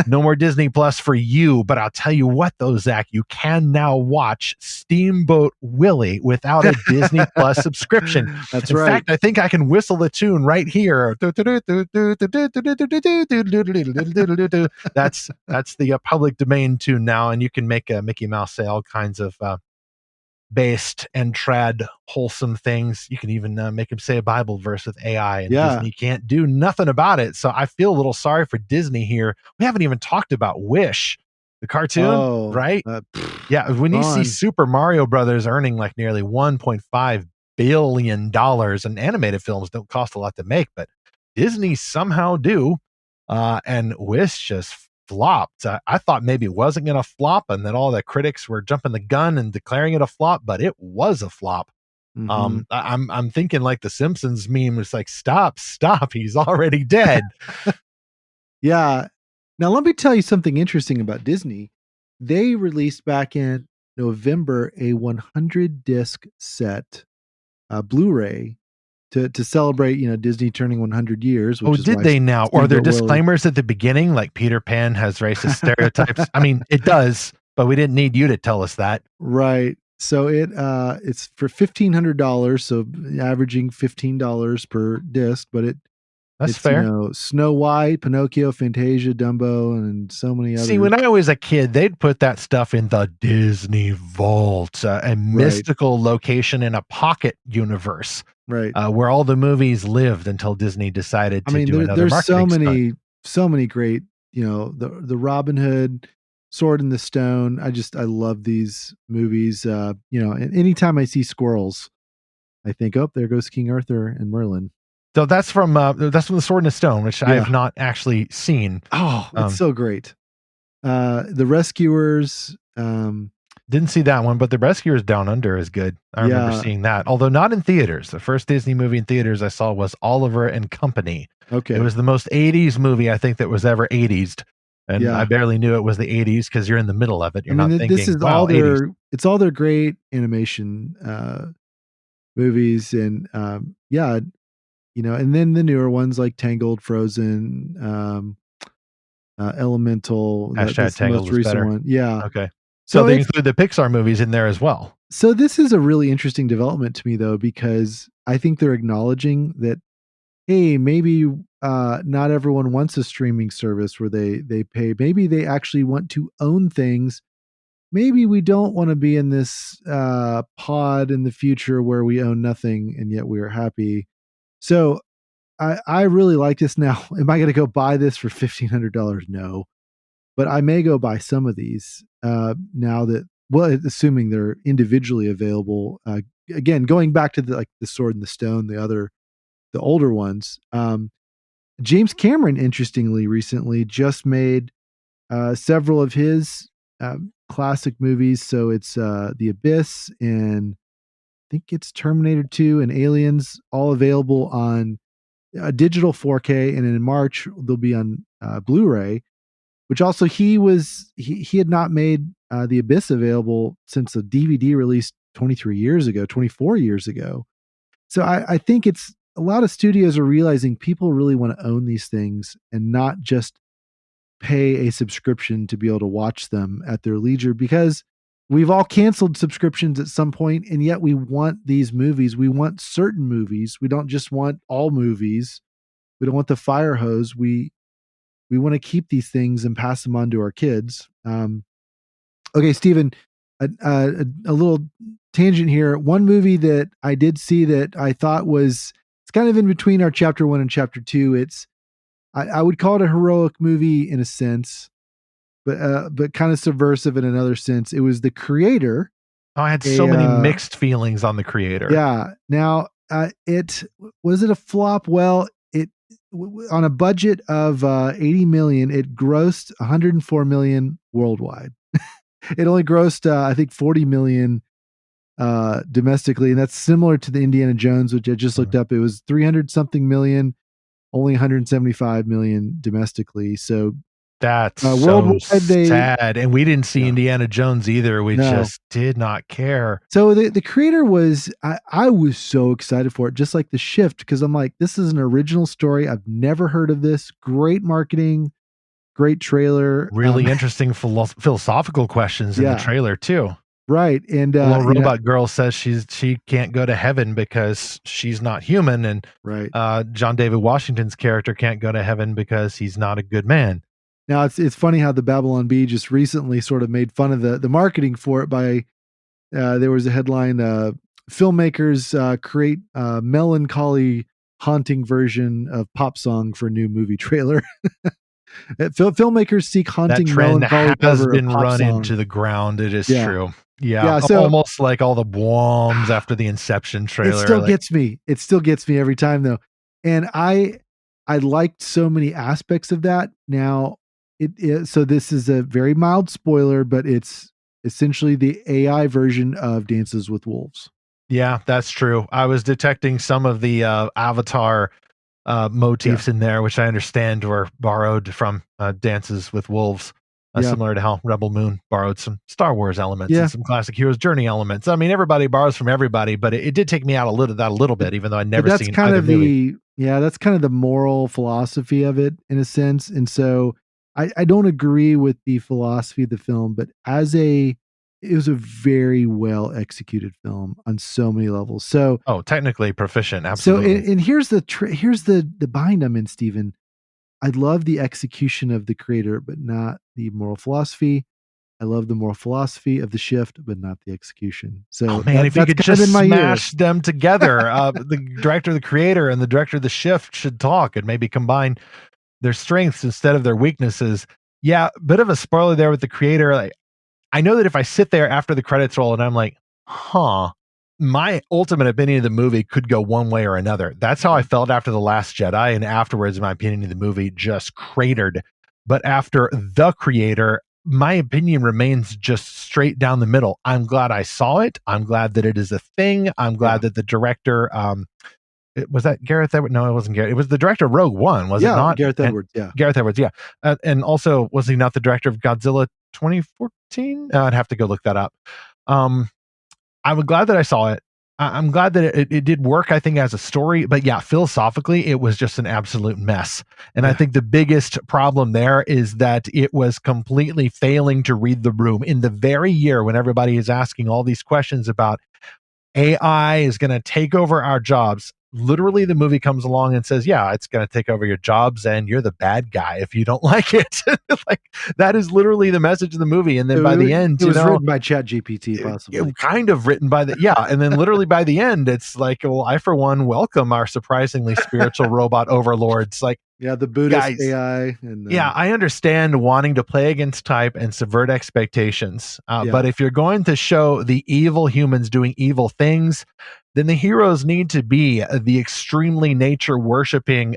No more Disney Plus for you, but I'll tell you what though, Zach, you can now watch Steamboat Willie without a Disney Plus subscription. That's right. In fact, I think I can whistle the tune right here. That's the public domain tune now, and you can make Mickey Mouse say all kinds of based and trad wholesome things. You can even make him say a Bible verse with AI, and Disney can't do nothing about it. So I feel a little sorry for Disney here. We haven't even talked about Wish, the cartoon, right? When you see Super Mario Brothers earning like nearly $1.5 billion, and animated films don't cost a lot to make, but Disney somehow do, and Wish just flopped. I thought maybe it wasn't going to flop, and that all the critics were jumping the gun and declaring it a flop, but it was a flop. Mm-hmm. I'm thinking like the Simpsons meme was like, stop, he's already dead. Yeah. Now let me tell you something interesting about Disney. They released back in November a 100 disc set, Blu-ray, to celebrate, Disney turning 100 years. Which is did they now? Or are there disclaimers at the beginning, like Peter Pan has racist stereotypes? I mean, it does, but we didn't need you to tell us that. Right. So it's for $1,500, so averaging $15 per disc, but that's fair. Snow White, Pinocchio, Fantasia, Dumbo, and so many others. See, when I was a kid, they'd put that stuff in the Disney Vault, a mystical location in a pocket universe, right? Where all the movies lived until Disney decided to do another marketing there's so many great, the Robin Hood, Sword in the Stone. I love these movies. And anytime I see squirrels, I think, oh, there goes King Arthur and Merlin. So that's from the Sword in the Stone, which I have not actually seen. Oh, it's so great. The Rescuers. Didn't see that one, but The Rescuers Down Under is good. I remember seeing that, although not in theaters. The first Disney movie in theaters I saw was Oliver and Company. Okay. It was the most 80s movie I think that was ever 80s. And I barely knew it was the 80s because you're in the middle of it. You're not thinking, this is all it's all their great animation movies. And and then the newer ones like Tangled, Frozen, Elemental. Hashtag That's the Tangled most was recent better. one. Yeah. Okay. So So they include the Pixar movies in there as well. So this is a really interesting development to me, though, because I think they're acknowledging that, hey, maybe not everyone wants a streaming service where they pay. Maybe they actually want to own things. Maybe we don't want to be in this pod in the future where we own nothing and yet we are happy. So I really like this now. Am I going to go buy this for $1,500? No, but I may go buy some of these now that, well, assuming they're individually available. Again, going back to the Sword and the Stone, the older ones. James Cameron, interestingly, recently just made several of his classic movies. So it's The Abyss, and I think it's Terminator 2 and Aliens, all available on digital 4K, and in March they'll be on Blu-ray. Which also he had not made The Abyss available since a DVD release 24 years ago. So I think it's a lot of studios are realizing people really want to own these things and not just pay a subscription to be able to watch them at their leisure, because we've all canceled subscriptions at some point, and yet we want these movies. We want certain movies. We don't just want all movies. We don't want the fire hose. We want to keep these things and pass them on to our kids. Okay, Stephen, a little tangent here. One movie that I did see that I thought it's kind of in between our chapter 1 and chapter 2. I would call it a heroic movie in a sense, but kind of subversive in another sense. It was The Creator. I had so many mixed feelings on The Creator. Yeah. Now, was it a flop? Well, on a budget of 80 million, it grossed 104 million worldwide. It only grossed I think 40 million domestically, and that's similar to the Indiana Jones, which I just looked up. It was 300 something million, only 175 million domestically. So that's so sad. And we didn't see Indiana Jones either. We just did not care. So the Creator was, I was so excited for it, just like The Shift, because I'm like, this is an original story. I've never heard of this. Great marketing, great trailer. Really interesting philosophical questions in the trailer too. Right. And a little robot girl says she can't go to heaven because she's not human. And John David Washington's character can't go to heaven because he's not a good man. Now it's funny how the Babylon Bee just recently sort of made fun of the marketing for it by there was a headline, filmmakers create a melancholy haunting version of pop song for new movie trailer. Filmmakers seek haunting melancholy has been run into the ground. It is true. Yeah, so almost like all the bombs after the Inception trailer. It still gets me. It still gets me every time though. And I liked so many aspects of that. Now so this is a very mild spoiler, but it's essentially the AI version of Dances with Wolves. Yeah, that's true. I was detecting some of the Avatar motifs in there, which I understand were borrowed from Dances with Wolves, similar to how Rebel Moon borrowed some Star Wars elements and some classic Hero's Journey elements. I mean, everybody borrows from everybody, but it did take me out a little bit, even though I'd never seen either movie. That's kind of the moral philosophy of it in a sense. And so I don't agree with the philosophy of the film, but it was a very well executed film on so many levels. So technically proficient, absolutely. So and here's the bind I'm in, Stephen. I love the execution of The Creator, but not the moral philosophy. I love the moral philosophy of The Shift, but not the execution. So if you could just smash them together, the director of The Creator and the director of The Shift should talk and maybe combine their strengths instead of their weaknesses. Yeah, bit of a spoiler there with The Creator. Like, I know that if I sit there after the credits roll and I'm like, my ultimate opinion of the movie could go one way or another. That's how I felt after The Last Jedi, and afterwards, my opinion of the movie just cratered. But after The Creator, my opinion remains just straight down the middle. I'm glad I saw it. I'm glad that it is a thing. I'm glad that the director, was that Gareth Edwards? No, it wasn't Gareth. It was the director of Rogue One, was it not? Gareth Edwards, Gareth Edwards, yeah. And also, was he not the director of Godzilla 2014? I'd have to go look that up. I'm glad that I saw it. I'm glad that it did work, I think, as a story, but yeah, philosophically, it was just an absolute mess. And I Yeah. think the biggest problem there is that it was completely failing to read the room in the very year when everybody is asking all these questions about AI is going to take over our jobs. Literally, the movie comes along and says, yeah, it's going to take over your jobs and you're the bad guy if you don't like it. Like, that is literally the message of the movie. And then by the end, it was written by ChatGPT, possibly. kind of written by the, yeah. And then literally by the end, it's like, well, I, for one, welcome our surprisingly spiritual robot overlords. Like, Yeah, the Buddhist guys, AI. And yeah, I understand wanting to play against type and subvert expectations. But if you're going to show the evil humans doing evil things, then the heroes need to be the extremely nature worshiping,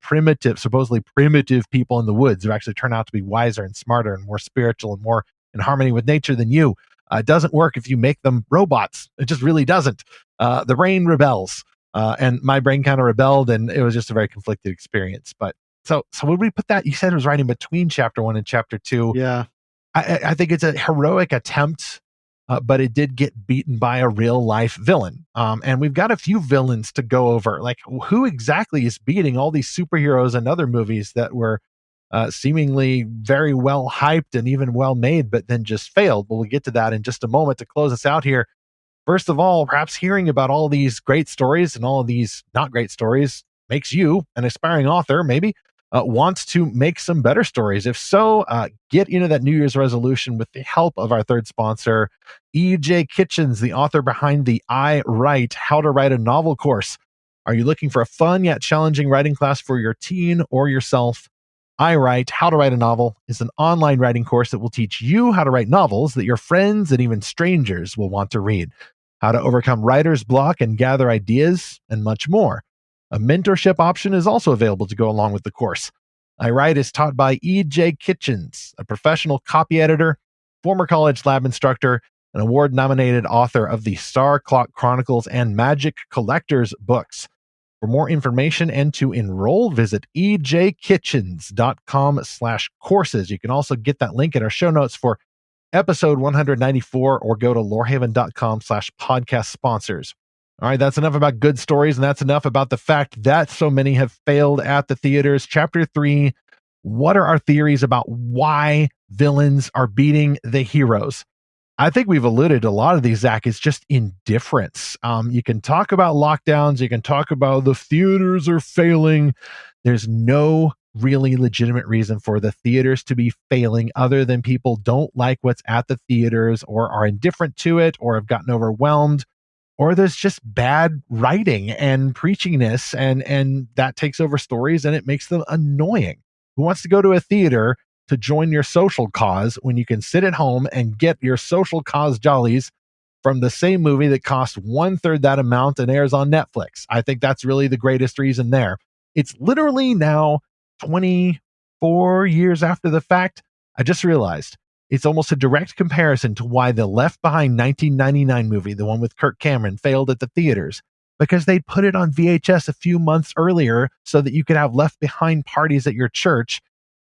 primitive, supposedly primitive people in the woods who actually turn out to be wiser and smarter and more spiritual and more in harmony with nature than you. It doesn't work if you make them robots. It just really doesn't. The brain rebels. And my brain kind of rebelled, and it was just a very conflicted experience. But so would we put that? You said it was right in between chapter 1 and chapter 2. Yeah. I think it's a heroic attempt, but it did get beaten by a real life villain. And we've got a few villains to go over. Like, who exactly is beating all these superheroes and other movies that were seemingly very well hyped and even well made, but then just failed? Well, we'll get to that in just a moment to close us out here. First of all, perhaps hearing about all these great stories and all of these not great stories makes you, an aspiring author, maybe wants to make some better stories. If so, get into that New Year's resolution with the help of our third sponsor, E.J. Kitchens, the author behind the I Write, How to Write a Novel course. Are you looking for a fun yet challenging writing class for your teen or yourself? I Write, How to Write a Novel is an online writing course that will teach you how to write novels that your friends and even strangers will want to read, how to overcome writer's block and gather ideas, and much more. A mentorship option is also available to go along with the course. I Write is taught by E.J. Kitchens, a professional copy editor, former college lab instructor, an award-nominated author of the Star Clock Chronicles and Magic Collectors books. For more information and to enroll, visit ejkitchens.com/courses. You can also get that link in our show notes for episode 194, or go to lorehaven.com/podcast sponsors. All right, that's enough about good stories, and that's enough about the fact that so many have failed at the theaters. Chapter 3, what are our theories about why villains are beating the heroes? I think we've alluded to a lot of these, Zach. It's just indifference. You can talk about lockdowns. You can talk about the theaters are failing. There's no really legitimate reason for the theaters to be failing other than people don't like what's at the theaters, or are indifferent to it, or have gotten overwhelmed, or there's just bad writing and preachiness, and that takes over stories and it makes them annoying. Who wants to go to a theater to join your social cause when you can sit at home and get your social cause jollies from the same movie that costs 1/3 that amount and airs on Netflix? I think that's really the greatest reason there. It's literally now 24 years after the fact. I just realized it's almost a direct comparison to why the Left Behind 1999 movie, the one with Kirk Cameron, failed at the theaters, because they put it on VHS a few months earlier so that you could have Left Behind parties at your church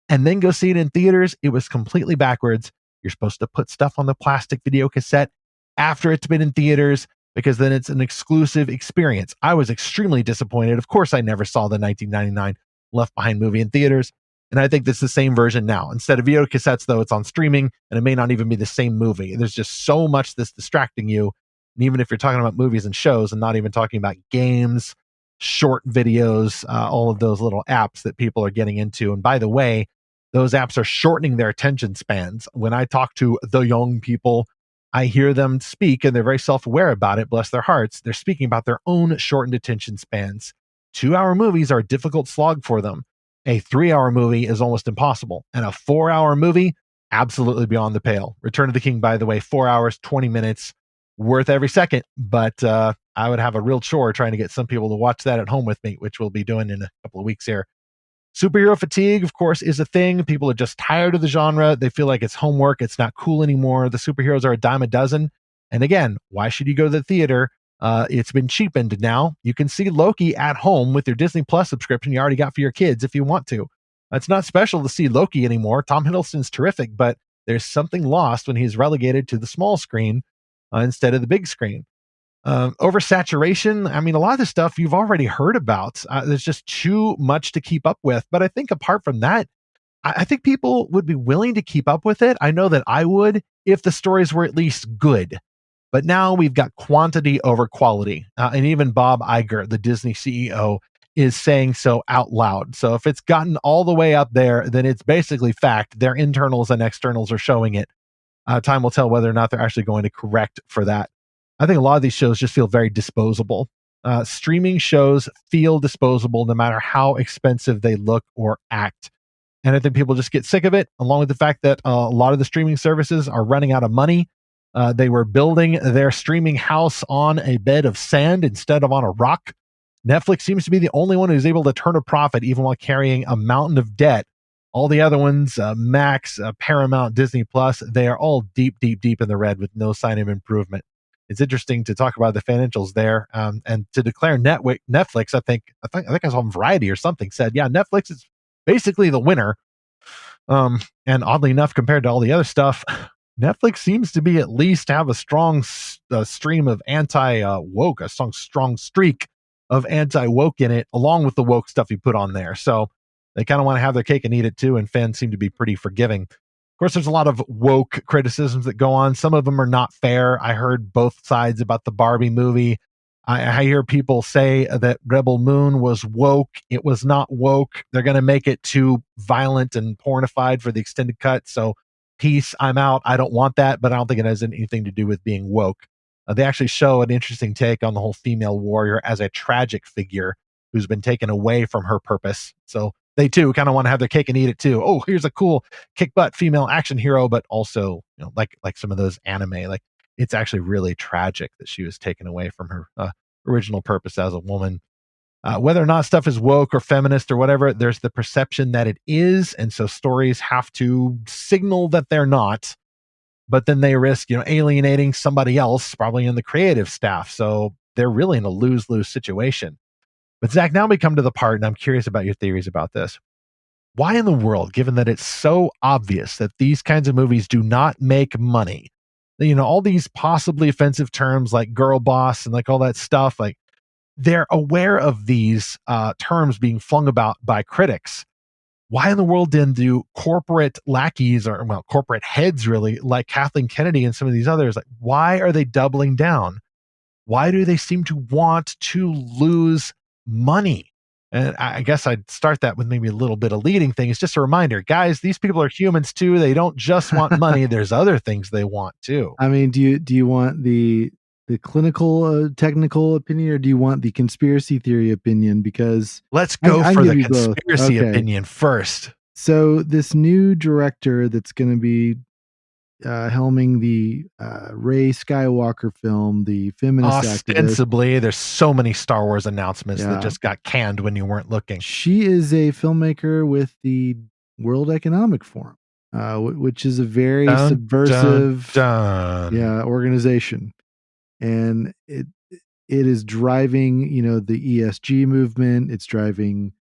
and then go see it in theaters. It was completely backwards. You're supposed to put stuff on the plastic video cassette after it's been in theaters, because then it's an exclusive experience. I was extremely disappointed. Of course, I never saw the 1999 Left Behind movie in theaters. And I think that's the same version now. Instead of video cassettes, though, it's on streaming, and it may not even be the same movie. There's just so much that's distracting you. And even if you're talking about movies and shows and not even talking about games, short videos, all of those little apps that people are getting into. And by the way, those apps are shortening their attention spans. When I talk to the young people, I hear them speak, and they're very self-aware about it, bless their hearts. They're speaking about their own shortened attention spans. 2-hour movies are a difficult slog for them. A 3-hour movie is almost impossible. And a 4-hour movie, absolutely beyond the pale. Return of the King, by the way, 4 hours, 20 minutes, worth every second. But I would have a real chore trying to get some people to watch that at home with me, which we'll be doing in a couple of weeks here. Superhero fatigue, of course, is a thing. People are just tired of the genre. They feel like it's homework. It's not cool anymore. The superheroes are a dime a dozen. And again, why should you go to the theater? It's been cheapened now. You can see Loki at home with your Disney Plus subscription you already got for your kids if you want to. It's not special to see Loki anymore. Tom Hiddleston's terrific, but there's something lost when he's relegated to the small screen instead of the big screen. Oversaturation. I mean, a lot of the stuff you've already heard about. There's just too much to keep up with. But I think apart from that, I think people would be willing to keep up with it. I know that I would if the stories were at least good. But now we've got quantity over quality. And even Bob Iger, the Disney CEO, is saying so out loud. So if it's gotten all the way up there, then it's basically fact. Their internals and externals are showing it. Time will tell whether or not they're actually going to correct for that. I think a lot of these shows just feel very disposable. Streaming shows feel disposable no matter how expensive they look or act. And I think people just get sick of it, along with the fact that a lot of the streaming services are running out of money. They were building their streaming house on a bed of sand instead of on a rock. Netflix seems to be the only one who's able to turn a profit even while carrying a mountain of debt. All the other ones, Max, Paramount, Disney Plus, they are all deep, deep, deep in the red with no sign of improvement. It's interesting to talk about the financials there, and to declare Netflix. I think I saw on Variety or something said, yeah, Netflix is basically the winner. And oddly enough, compared to all the other stuff, Netflix seems to be at least have a strong stream of anti-woke, a strong streak of anti-woke in it, along with the woke stuff you put on there. So they kind of want to have their cake and eat it too, and fans seem to be pretty forgiving. Of course, there's a lot of woke criticisms that go on. Some of them are not fair. I heard both sides about the Barbie movie. I hear people say that Rebel Moon was woke. It was not woke. They're going to make it too violent and pornified for the extended cut. So peace, I'm out. I don't want that, but I don't think it has anything to do with being woke. They actually show an interesting take on the whole female warrior as a tragic figure who's been taken away from her purpose. So they too kind of want to have their cake and eat it too. Oh, here's a cool kick butt female action hero, but also, like some of those anime, like it's actually really tragic that she was taken away from her original purpose as a woman. Whether or not stuff is woke or feminist or whatever, there's the perception that it is, and so stories have to signal that they're not. But then they risk, alienating somebody else, probably in the creative staff. So they're really in a lose-lose situation. But Zach, now we come to the part, and I'm curious about your theories about this. Why in the world, given that it's so obvious that these kinds of movies do not make money, all these possibly offensive terms like girl boss and like all that stuff, like they're aware of these terms being flung about by critics. Why in the world then do corporate lackeys or corporate heads really like Kathleen Kennedy and some of these others, like why are they doubling down? Why do they seem to want to lose money? And I guess I'd start that with maybe a little bit of leading thing. It's just a reminder, guys, these people are humans too. They don't just want money. There's other things they want too. I mean, do you want the clinical technical opinion, or do you want the conspiracy theory opinion? Because let's go for the conspiracy opinion first. So this new director that's going to be helming the Rey Skywalker film, the feminist ostensibly activist. There's so many Star Wars announcements that just got canned when you weren't looking. She is a filmmaker with the World Economic Forum, which is a very subversive organization. And it is driving, the ESG movement. It's driving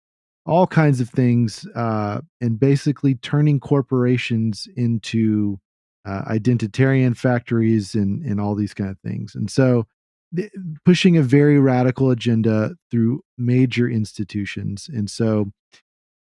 all kinds of things, and basically turning corporations into identitarian factories and all these kind of things. And so pushing a very radical agenda through major institutions. And so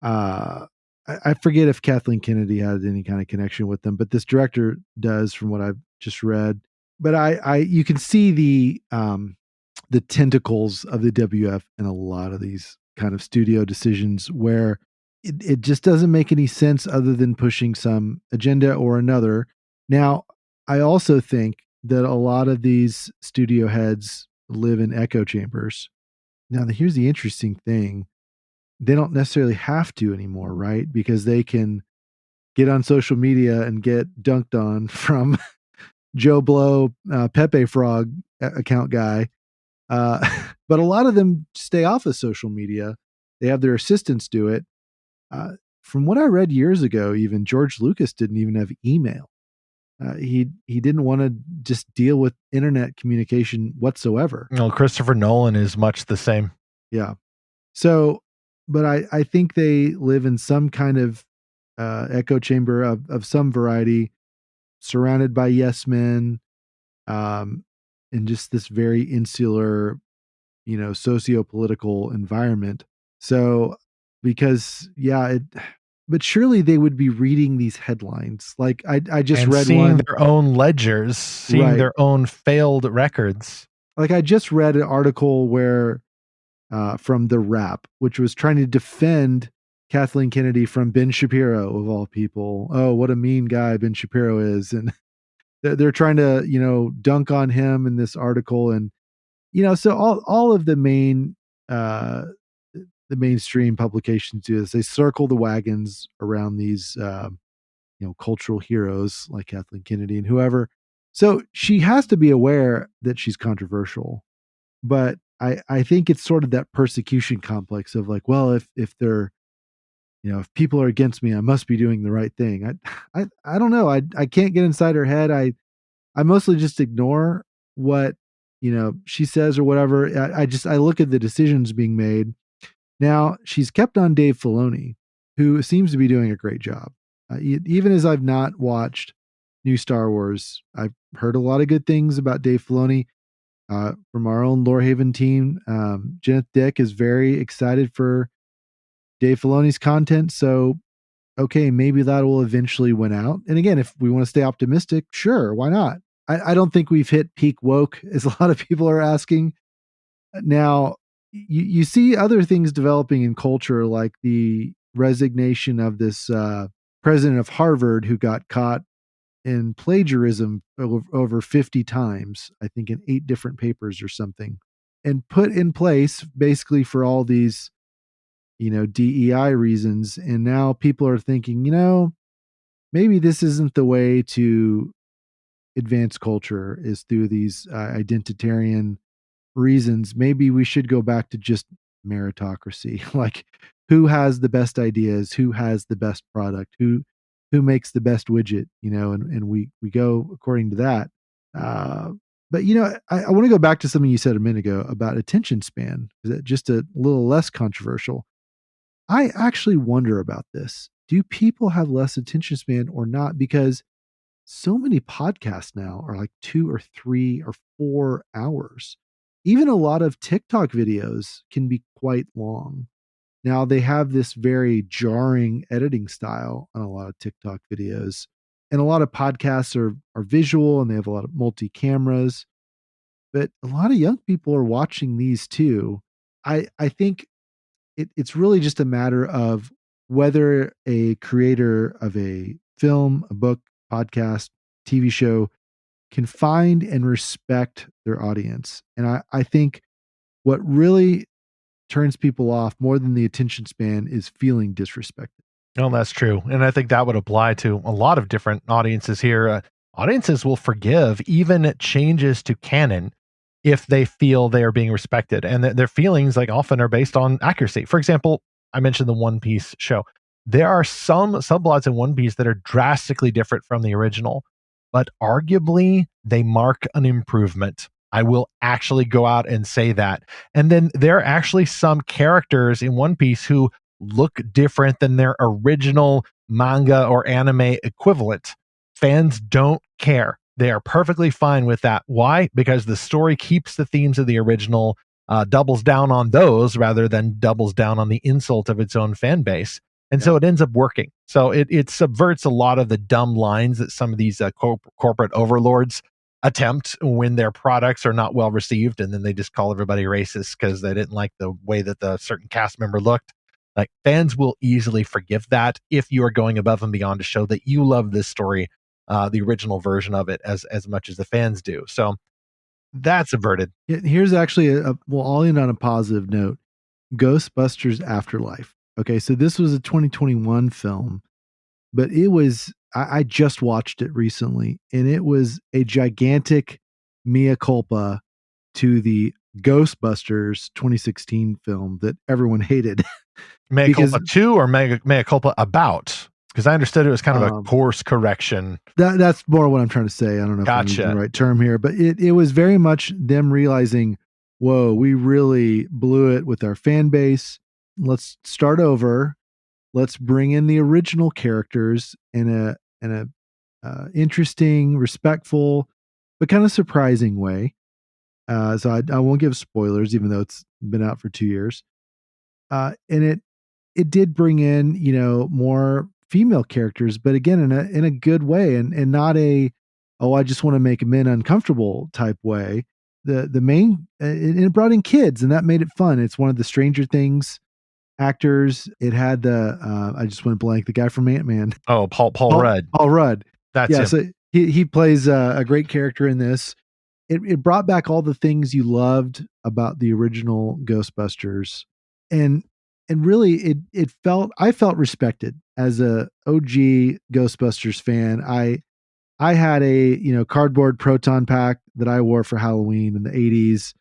I forget if Kathleen Kennedy had any kind of connection with them, but this director does, from what I've just read. But you can see the tentacles of the WF in a lot of these kind of studio decisions where it just doesn't make any sense other than pushing some agenda or another. Now, I also think that a lot of these studio heads live in echo chambers. Now, here's the interesting thing. They don't necessarily have to anymore, right? Because they can get on social media and get dunked on from Joe Blow, Pepe Frog account guy. But a lot of them stay off of social media. They have their assistants do it. From what I read years ago, even George Lucas didn't even have email. He didn't want to just deal with internet communication whatsoever. Well, Christopher Nolan is much the same. Yeah. So, but I think they live in some kind of echo chamber of some variety, surrounded by yes men. And in just this very insular, socio-political environment. So, because but surely they would be reading these headlines. Like I just And read seeing one, their own ledgers, seeing right? their own failed records. Like I just read an article where from The Wrap, which was trying to defend Kathleen Kennedy from Ben Shapiro of all people. Oh, what a mean guy Ben Shapiro is, and they're trying to dunk on him in this article, and so all of uh, the mainstream publications do this. They circle the wagons around these cultural heroes like Kathleen Kennedy and whoever. So she has to be aware that she's controversial, but I think it's sort of that persecution complex of like, well, if they're if people are against me, I must be doing the right thing. I don't know. I can't get inside her head. I mostly just ignore what she says or whatever. I look at the decisions being made. Now she's kept on Dave Filoni, who seems to be doing a great job. Even as I've not watched new Star Wars, I've heard a lot of good things about Dave Filoni from our own Lorehaven team. Jeneth Dick is very excited for Dave Filoni's content. So, okay, maybe that will eventually win out. And again, if we want to stay optimistic, sure, why not? I don't think we've hit peak woke, as a lot of people are asking. Now, you see other things developing in culture, like the resignation of this president of Harvard who got caught in plagiarism over 50 times, I think in 8 different papers or something, and put in place basically for all these, DEI reasons. And now people are thinking, maybe this isn't the way to advance culture is through these identitarian reasons. Maybe we should go back to just meritocracy. Like, who has the best ideas, who has the best product, who makes the best widget, and we go according to that. But I want to go back to something you said a minute ago about attention span. Is that just a little less controversial? I actually wonder about this. Do people have less attention span or not? Because so many podcasts now are like 2 or 3 or 4 hours. Even a lot of TikTok videos can be quite long. Now they have this very jarring editing style on a lot of TikTok videos. And a lot of podcasts are visual and they have a lot of multi cameras. But a lot of young people are watching these too. I think it's really just a matter of whether a creator of a film, a book, podcast, TV show can find and respect their audience. And I think what really turns people off more than the attention span is feeling disrespected. No, that's true. And I think that would apply to a lot of different audiences here. Audiences will forgive even changes to canon if they feel they are being respected, and their feelings like often are based on accuracy. For example, I mentioned the One Piece show. There are some subplots in One Piece that are drastically different from the original, but arguably they mark an improvement. I will actually go out and say that. And then there are actually some characters in One Piece who look different than their original manga or anime equivalent. Fans don't care. They are perfectly fine with that. Why? Because the story keeps the themes of the original, doubles down on those rather than doubles down on the insult of its own fan base. And so it ends up working. So it subverts a lot of the dumb lines that some of these corporate overlords attempt when their products are not well received, and then they just call everybody racist because they didn't like the way that the certain cast member looked. Like, fans will easily forgive that if you are going above and beyond to show that you love this story, the original version of it, as much as the fans do. So that's averted. Here's actually well, I'll end on a positive note. Ghostbusters Afterlife. Okay, so this was a 2021 film, but it was, I just watched it recently, and it was a gigantic mea culpa to the Ghostbusters 2016 film that everyone hated. Mea culpa to, or mea culpa about? Because I understood it was kind of a course correction. That's more what I'm trying to say. I don't know if I'm using the right term here, but it was very much them realizing, whoa, we really blew it with our fan base. Let's start over. Let's bring in the original characters in a interesting, respectful, but kind of surprising way. So I won't give spoilers, even though it's been out for 2 years. And it did bring in, more female characters, but again, in a good way, and not a, oh, I just want to make men uncomfortable type way. The main, and it brought in kids, and that made it fun. It's one of the Stranger Things actors. It had the I just went blank, the guy from Ant-Man. Oh, Paul Rudd. Paul Rudd. That's him. So he plays a great character in this. It brought back all the things you loved about the original Ghostbusters, and really I felt respected as a OG Ghostbusters fan. I had a cardboard proton pack that I wore for Halloween in the 80s.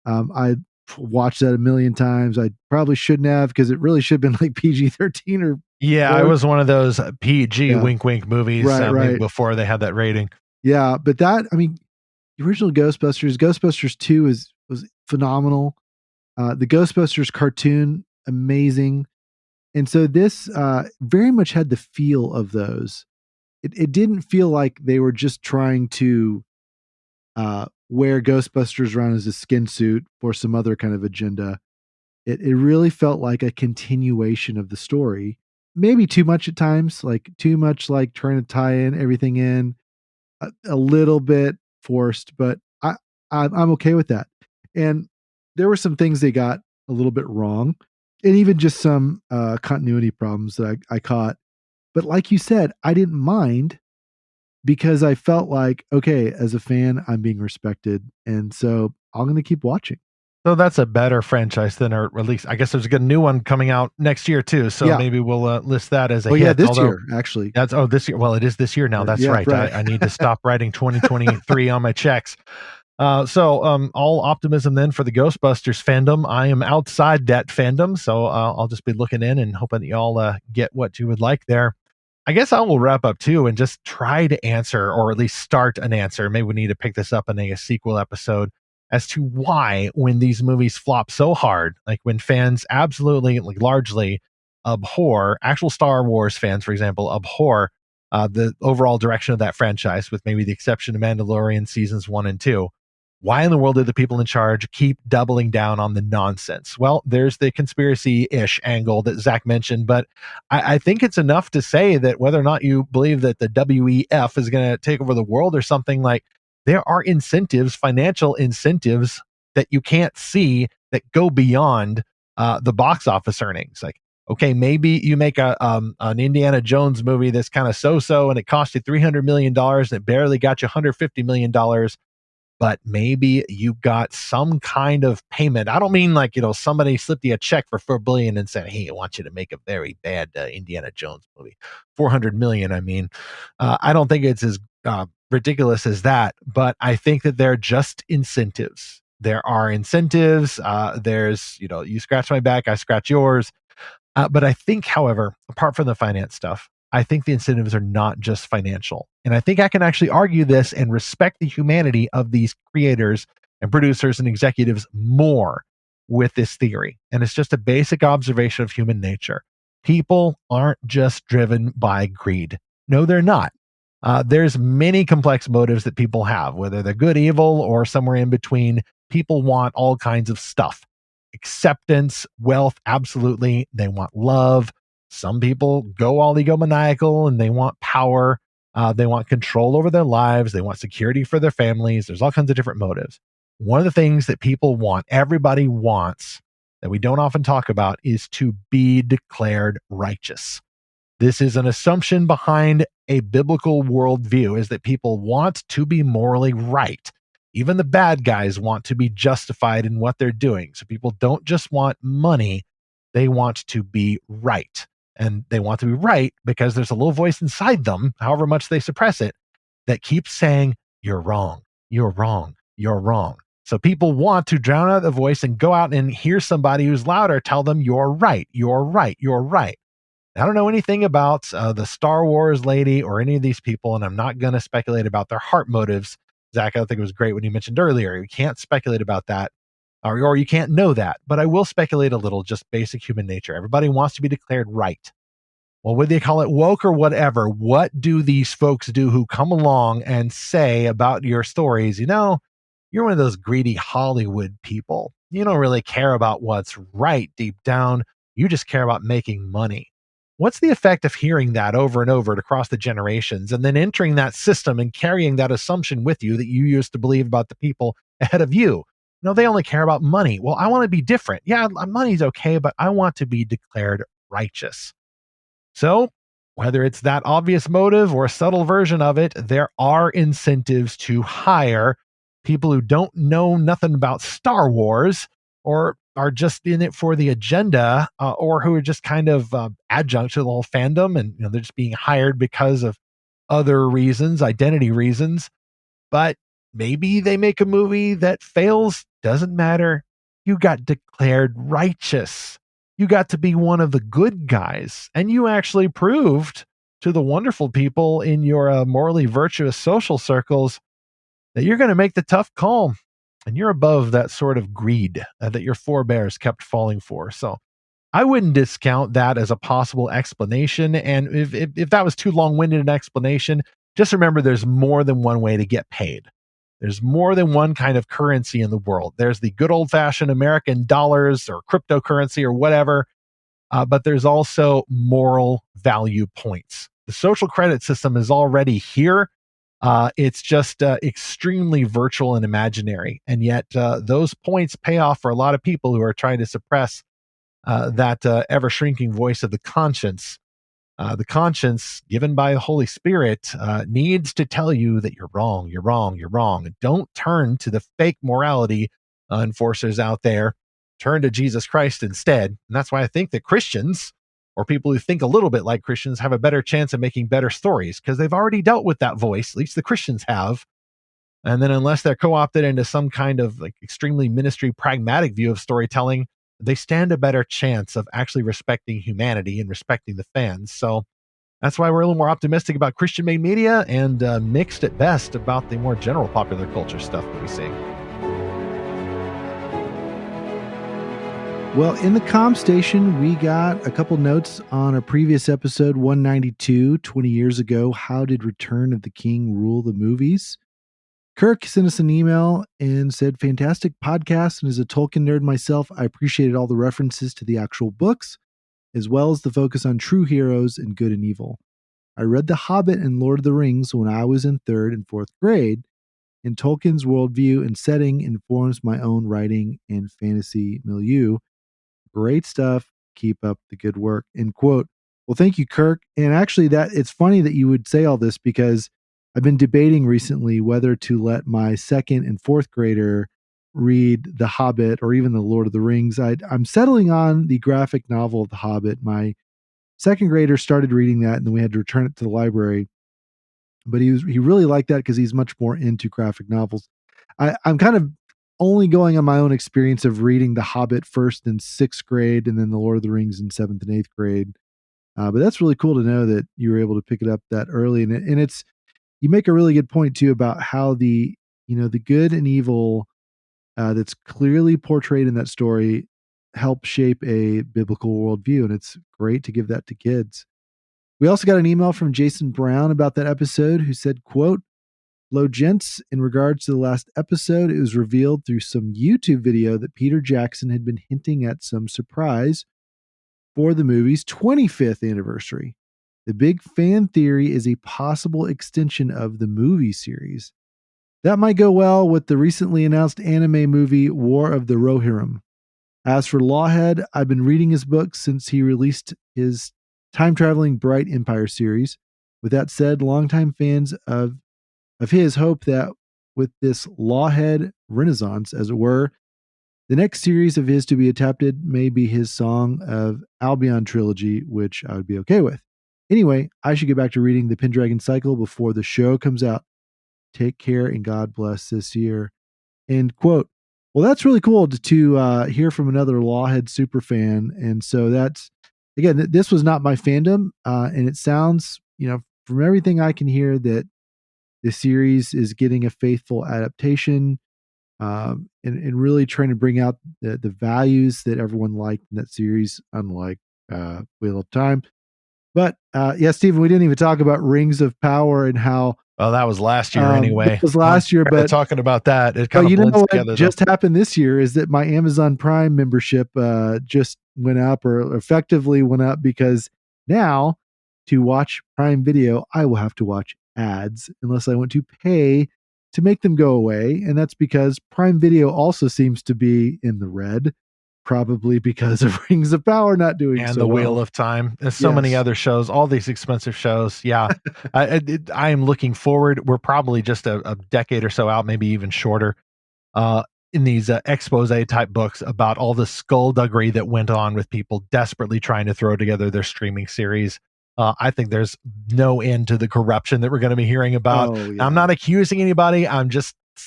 I watched that a million times. I probably shouldn't have, because it really should have been like PG-13 or yeah, it was one of those PG wink wink movies, right. before they had that rating. Yeah, but the original Ghostbusters 2 was phenomenal. The Ghostbusters cartoon, amazing. And so this very much had the feel of those. It didn't feel like they were just trying to wear Ghostbusters around as a skin suit for some other kind of agenda. It really felt like a continuation of the story. Maybe too much at times, like too much like trying to tie in everything in, a little bit forced, but I'm okay with that. And there were some things they got a little bit wrong, and even just some continuity problems that I caught. But like you said, I didn't mind, because I felt like, okay, as a fan, I'm being respected, and so I'm going to keep watching. So that's a better franchise than, or at least I guess there's a good new one coming out next year too. So maybe we'll list that as a hit. Yeah, this year actually. This year. Well, it is this year now. That's right. I need to stop writing 2023 on my checks. All optimism then for the Ghostbusters fandom. I am outside that fandom, so I'll just be looking in and hoping that y'all get what you would like there. I guess I will wrap up too and just try to answer, or at least start an answer. Maybe we need to pick this up in a sequel episode, as to why, when these movies flop so hard, like when fans absolutely, like largely abhor, actual Star Wars fans, for example, abhor the overall direction of that franchise, with maybe the exception of Mandalorian seasons 1 and 2. Why in the world do the people in charge keep doubling down on the nonsense? Well, there's the conspiracy-ish angle that Zach mentioned, but I think it's enough to say that whether or not you believe that the WEF is going to take over the world or something, like, there are incentives, financial incentives, that you can't see that go beyond the box office earnings. Like, okay, maybe you make an Indiana Jones movie that's kind of so-so, and it cost you $300 million and it barely got you $150 million. But maybe you got some kind of payment. I don't mean like, somebody slipped you a check for $4 billion and said, hey, I want you to make a very bad Indiana Jones movie. 400 million. I mean, I don't think it's as ridiculous as that, but I think that they're just incentives. There are incentives. There's, you scratch my back, I scratch yours. But I think, however, apart from the finance stuff, I think the incentives are not just financial. And I think I can actually argue this and respect the humanity of these creators and producers and executives more with this theory. And it's just a basic observation of human nature. People aren't just driven by greed. No, they're not. There's many complex motives that people have, whether they're good, evil, or somewhere in between. People want all kinds of stuff. Acceptance, wealth, absolutely. They want love. Some people go all egomaniacal and they want power. They want control over their lives. They want security for their families. There's all kinds of different motives. One of the things that people want, everybody wants, that we don't often talk about, is to be declared righteous. This is an assumption behind a biblical worldview, is that people want to be morally right. Even the bad guys want to be justified in what they're doing. So people don't just want money, they want to be right. And they want to be right because there's a little voice inside them, however much they suppress it, that keeps saying, you're wrong, you're wrong, you're wrong. So people want to drown out the voice and go out and hear somebody who's louder tell them, you're right, you're right, you're right. I don't know anything about the Star Wars lady or any of these people, and I'm not going to speculate about their heart motives. Zach, I think it was great when you mentioned earlier, you can't speculate about that, or you can't know that. But I will speculate a little, just basic human nature. Everybody wants to be declared right. Well, whether they call it woke or whatever, what do these folks do who come along and say about your stories, You're one of those greedy Hollywood people. You don't really care about what's right deep down. You just care about making money. What's the effect of hearing that over and over across the generations and then entering that system and carrying that assumption with you that you used to believe about the people ahead of you? No, they only care about money. Well, I want to be different. Yeah, money's okay, but I want to be declared righteous. So, whether it's that obvious motive or a subtle version of it, there are incentives to hire people who don't know nothing about Star Wars or are just in it for the agenda, or who are just kind of adjunct to the whole fandom, and they're just being hired because of other reasons, identity reasons. But maybe they make a movie that fails. Doesn't matter. You got declared righteous. You got to be one of the good guys. And you actually proved to the wonderful people in your morally virtuous social circles that you're going to make the tough call. And you're above that sort of greed that your forebears kept falling for. So I wouldn't discount that as a possible explanation. And if that was too long-winded an explanation, just remember there's more than one way to get paid. There's more than one kind of currency in the world. There's the good old-fashioned American dollars or cryptocurrency or whatever, but there's also moral value points. The social credit system is already here. It's just extremely virtual and imaginary. And yet those points pay off for a lot of people who are trying to suppress that ever-shrinking voice of the conscience. The conscience given by the Holy Spirit needs to tell you that you're wrong, you're wrong, you're wrong. Don't turn to the fake morality enforcers out there. Turn to Jesus Christ instead. And that's why I think that Christians, or people who think a little bit like Christians, have a better chance of making better stories, because they've already dealt with that voice. At least the Christians have. And then unless they're co-opted into some kind of like extremely ministry pragmatic view of storytelling, they stand a better chance of actually respecting humanity and respecting the fans. So that's why we're a little more optimistic about Christian-made media and mixed at best about the more general popular culture stuff that we see. Well, in the comm station, we got a couple notes on a previous episode, 192, 20 years ago. How did Return of the King rule the movies? Kirk sent us an email and said, fantastic podcast, and as a Tolkien nerd myself, I appreciated all the references to the actual books, as well as the focus on true heroes and good and evil. I read The Hobbit and Lord of the Rings when I was in 3rd and 4th grade, and Tolkien's worldview and setting informs my own writing and fantasy milieu. Great stuff. Keep up the good work. End quote. Well, thank you, Kirk. And actually, that it's funny that you would say all this, because I've been debating recently whether to let my 2nd and 4th grader read The Hobbit or even The Lord of the Rings. I'm settling on the graphic novel of The Hobbit. My 2nd grader started reading that, and then we had to return it to the library. But he really liked that because he's much more into graphic novels. I'm kind of only going on my own experience of reading The Hobbit first in 6th grade and then The Lord of the Rings in 7th and 8th grade. But that's really cool to know that you were able to pick it up that early. And it's, you make a really good point too about how the good and evil that's clearly portrayed in that story help shape a biblical worldview. And it's great to give that to kids. We also got an email from Jason Brown about that episode, who said, quote, "Hello, gents. In regards to the last episode, it was revealed through some YouTube video that Peter Jackson had been hinting at some surprise for the movie's 25th anniversary. The big fan theory is a possible extension of the movie series. That might go well with the recently announced anime movie War of the Rohirrim. As for Lawhead, I've been reading his books since he released his time-traveling Bright Empire series. With that said, longtime fans of his hope that with this Lawhead renaissance, as it were, the next series of his to be adapted may be his Song of Albion trilogy, which I would be okay with. Anyway, I should get back to reading the Pendragon Cycle before the show comes out. Take care and God bless this year." End quote. Well, that's really cool to hear from another Lawhead superfan. And so that's, again, this was not my fandom. And it sounds, from everything I can hear, that the series is getting a faithful adaptation, and really trying to bring out the values that everyone liked in that series, unlike Wheel of Time. But yeah, Stephen, we didn't even talk about Rings of Power and how. Well, that was last year anyway. It was last year, but talking about that, it but kind of you know blends what together. just happened this year is that my Amazon Prime membership just went up, or effectively went up, because now to watch Prime Video, I will have to watch ads unless I want to pay to make them go away. And that's because Prime Video also seems to be in the red, probably because of Rings of Power not doing and so the well. Wheel of Time. There's so many other shows, all these expensive shows. Yeah. I am looking forward. We're probably just a decade or so out, maybe even shorter, in these expose type books about all the skullduggery that went on with people desperately trying to throw together their streaming series. I think there's no end to the corruption that we're going to be hearing about. Oh, yeah. I'm not accusing anybody.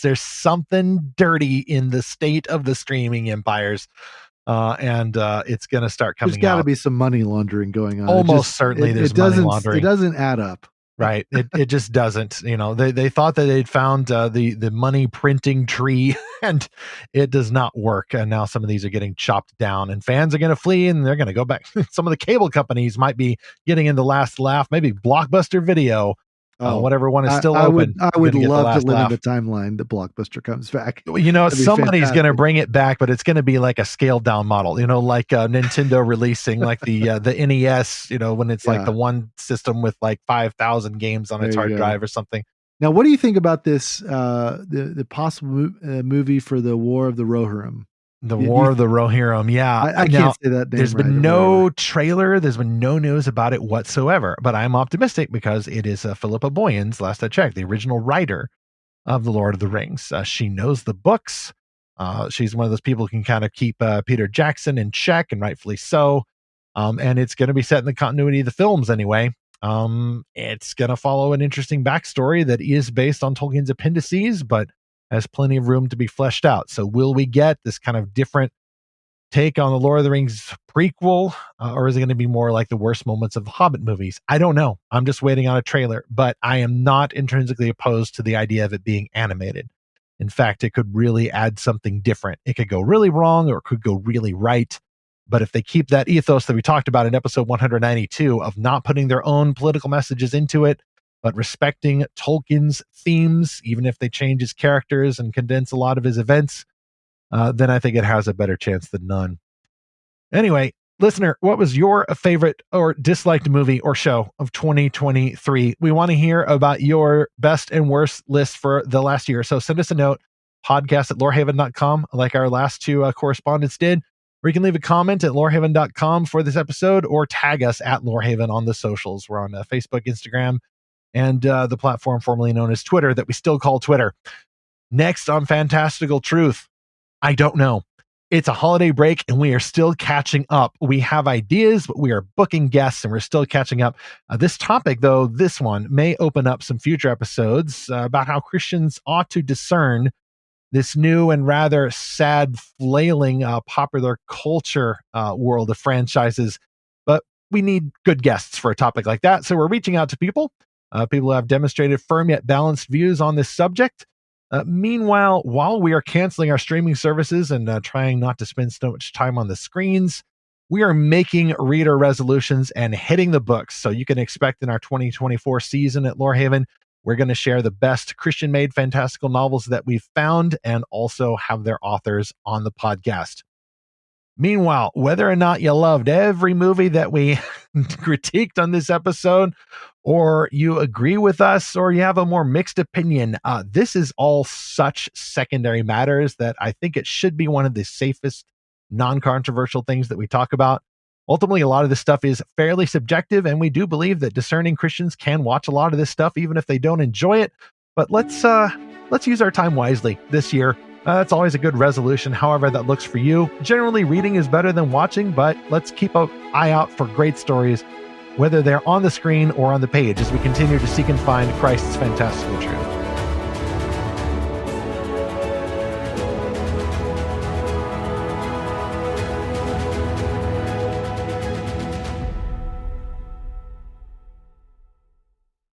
There's something dirty in the state of the streaming empires. And it's going to start coming out. There's got to be some money laundering going on. Almost certainly there's money laundering. It doesn't add up. Right. It just doesn't. They thought that they'd found the money printing tree, and it does not work. And now some of these are getting chopped down, and fans are going to flee, and they're going to go back. Some of the cable companies might be getting in the last laugh. Maybe Blockbuster Video. Whatever one is still open. I would love to live in the timeline that Blockbuster comes back. Somebody's going to bring it back, but it's going to be like a scaled down model, like Nintendo releasing like the NES, when it's like the one system with like 5,000 games on its hard drive or something. Now, what do you think about this, the possible movie for the War of the Rohirrim? The War of the Rohirrim, yeah. I can't say that name. There's been no trailer. There's been no news about it whatsoever. But I'm optimistic because it is Philippa Boyens, last I checked, the original writer of The Lord of the Rings. She knows the books. She's one of those people who can kind of keep Peter Jackson in check, and rightfully so. And it's going to be set in the continuity of the films anyway. It's going to follow an interesting backstory that is based on Tolkien's appendices, but has plenty of room to be fleshed out. So will we get this kind of different take on the Lord of the Rings prequel, or is it going to be more like the worst moments of the Hobbit movies? I don't know. I'm just waiting on a trailer, but I am not intrinsically opposed to the idea of it being animated. In fact, it could really add something different. It could go really wrong, or it could go really right. But if they keep that ethos that we talked about in episode 192 of not putting their own political messages into it, but respecting Tolkien's themes, even if they change his characters and condense a lot of his events, then I think it has a better chance than none. Anyway, listener, what was your favorite or disliked movie or show of 2023? We want to hear about your best and worst list for the last year. So send us a note, podcast@lorehaven.com, like our last two correspondents did. Or you can leave a comment at lorehaven.com for this episode, or tag us at Lorehaven on the socials. We're on Facebook, Instagram, and the platform formerly known as Twitter that we still call Twitter. Next on Fantastical Truth, I don't know. It's a holiday break and we are still catching up. We have ideas, but we are booking guests and we're still catching up. This topic, though, this one may open up some future episodes about how Christians ought to discern this new and rather sad, flailing popular culture world of franchises. But we need good guests for a topic like that. So we're reaching out to people who have demonstrated firm yet balanced views on this subject. Meanwhile, while we are canceling our streaming services and trying not to spend so much time on the screens, we are making reader resolutions and hitting the books. So you can expect in our 2024 season at Lorehaven, we're going to share the best Christian-made fantastical novels that we've found and also have their authors on the podcast. Meanwhile, whether or not you loved every movie that we critiqued on this episode, or you agree with us, or you have a more mixed opinion, this is all such secondary matters that I think it should be one of the safest, non-controversial things that we talk about. Ultimately, a lot of this stuff is fairly subjective, and we do believe that discerning Christians can watch a lot of this stuff even if they don't enjoy it. But let's use our time wisely this year. That's always a good resolution, however that looks for you. Generally, reading is better than watching, but let's keep an eye out for great stories, whether they're on the screen or on the page, as we continue to seek and find Christ's fantastical truth.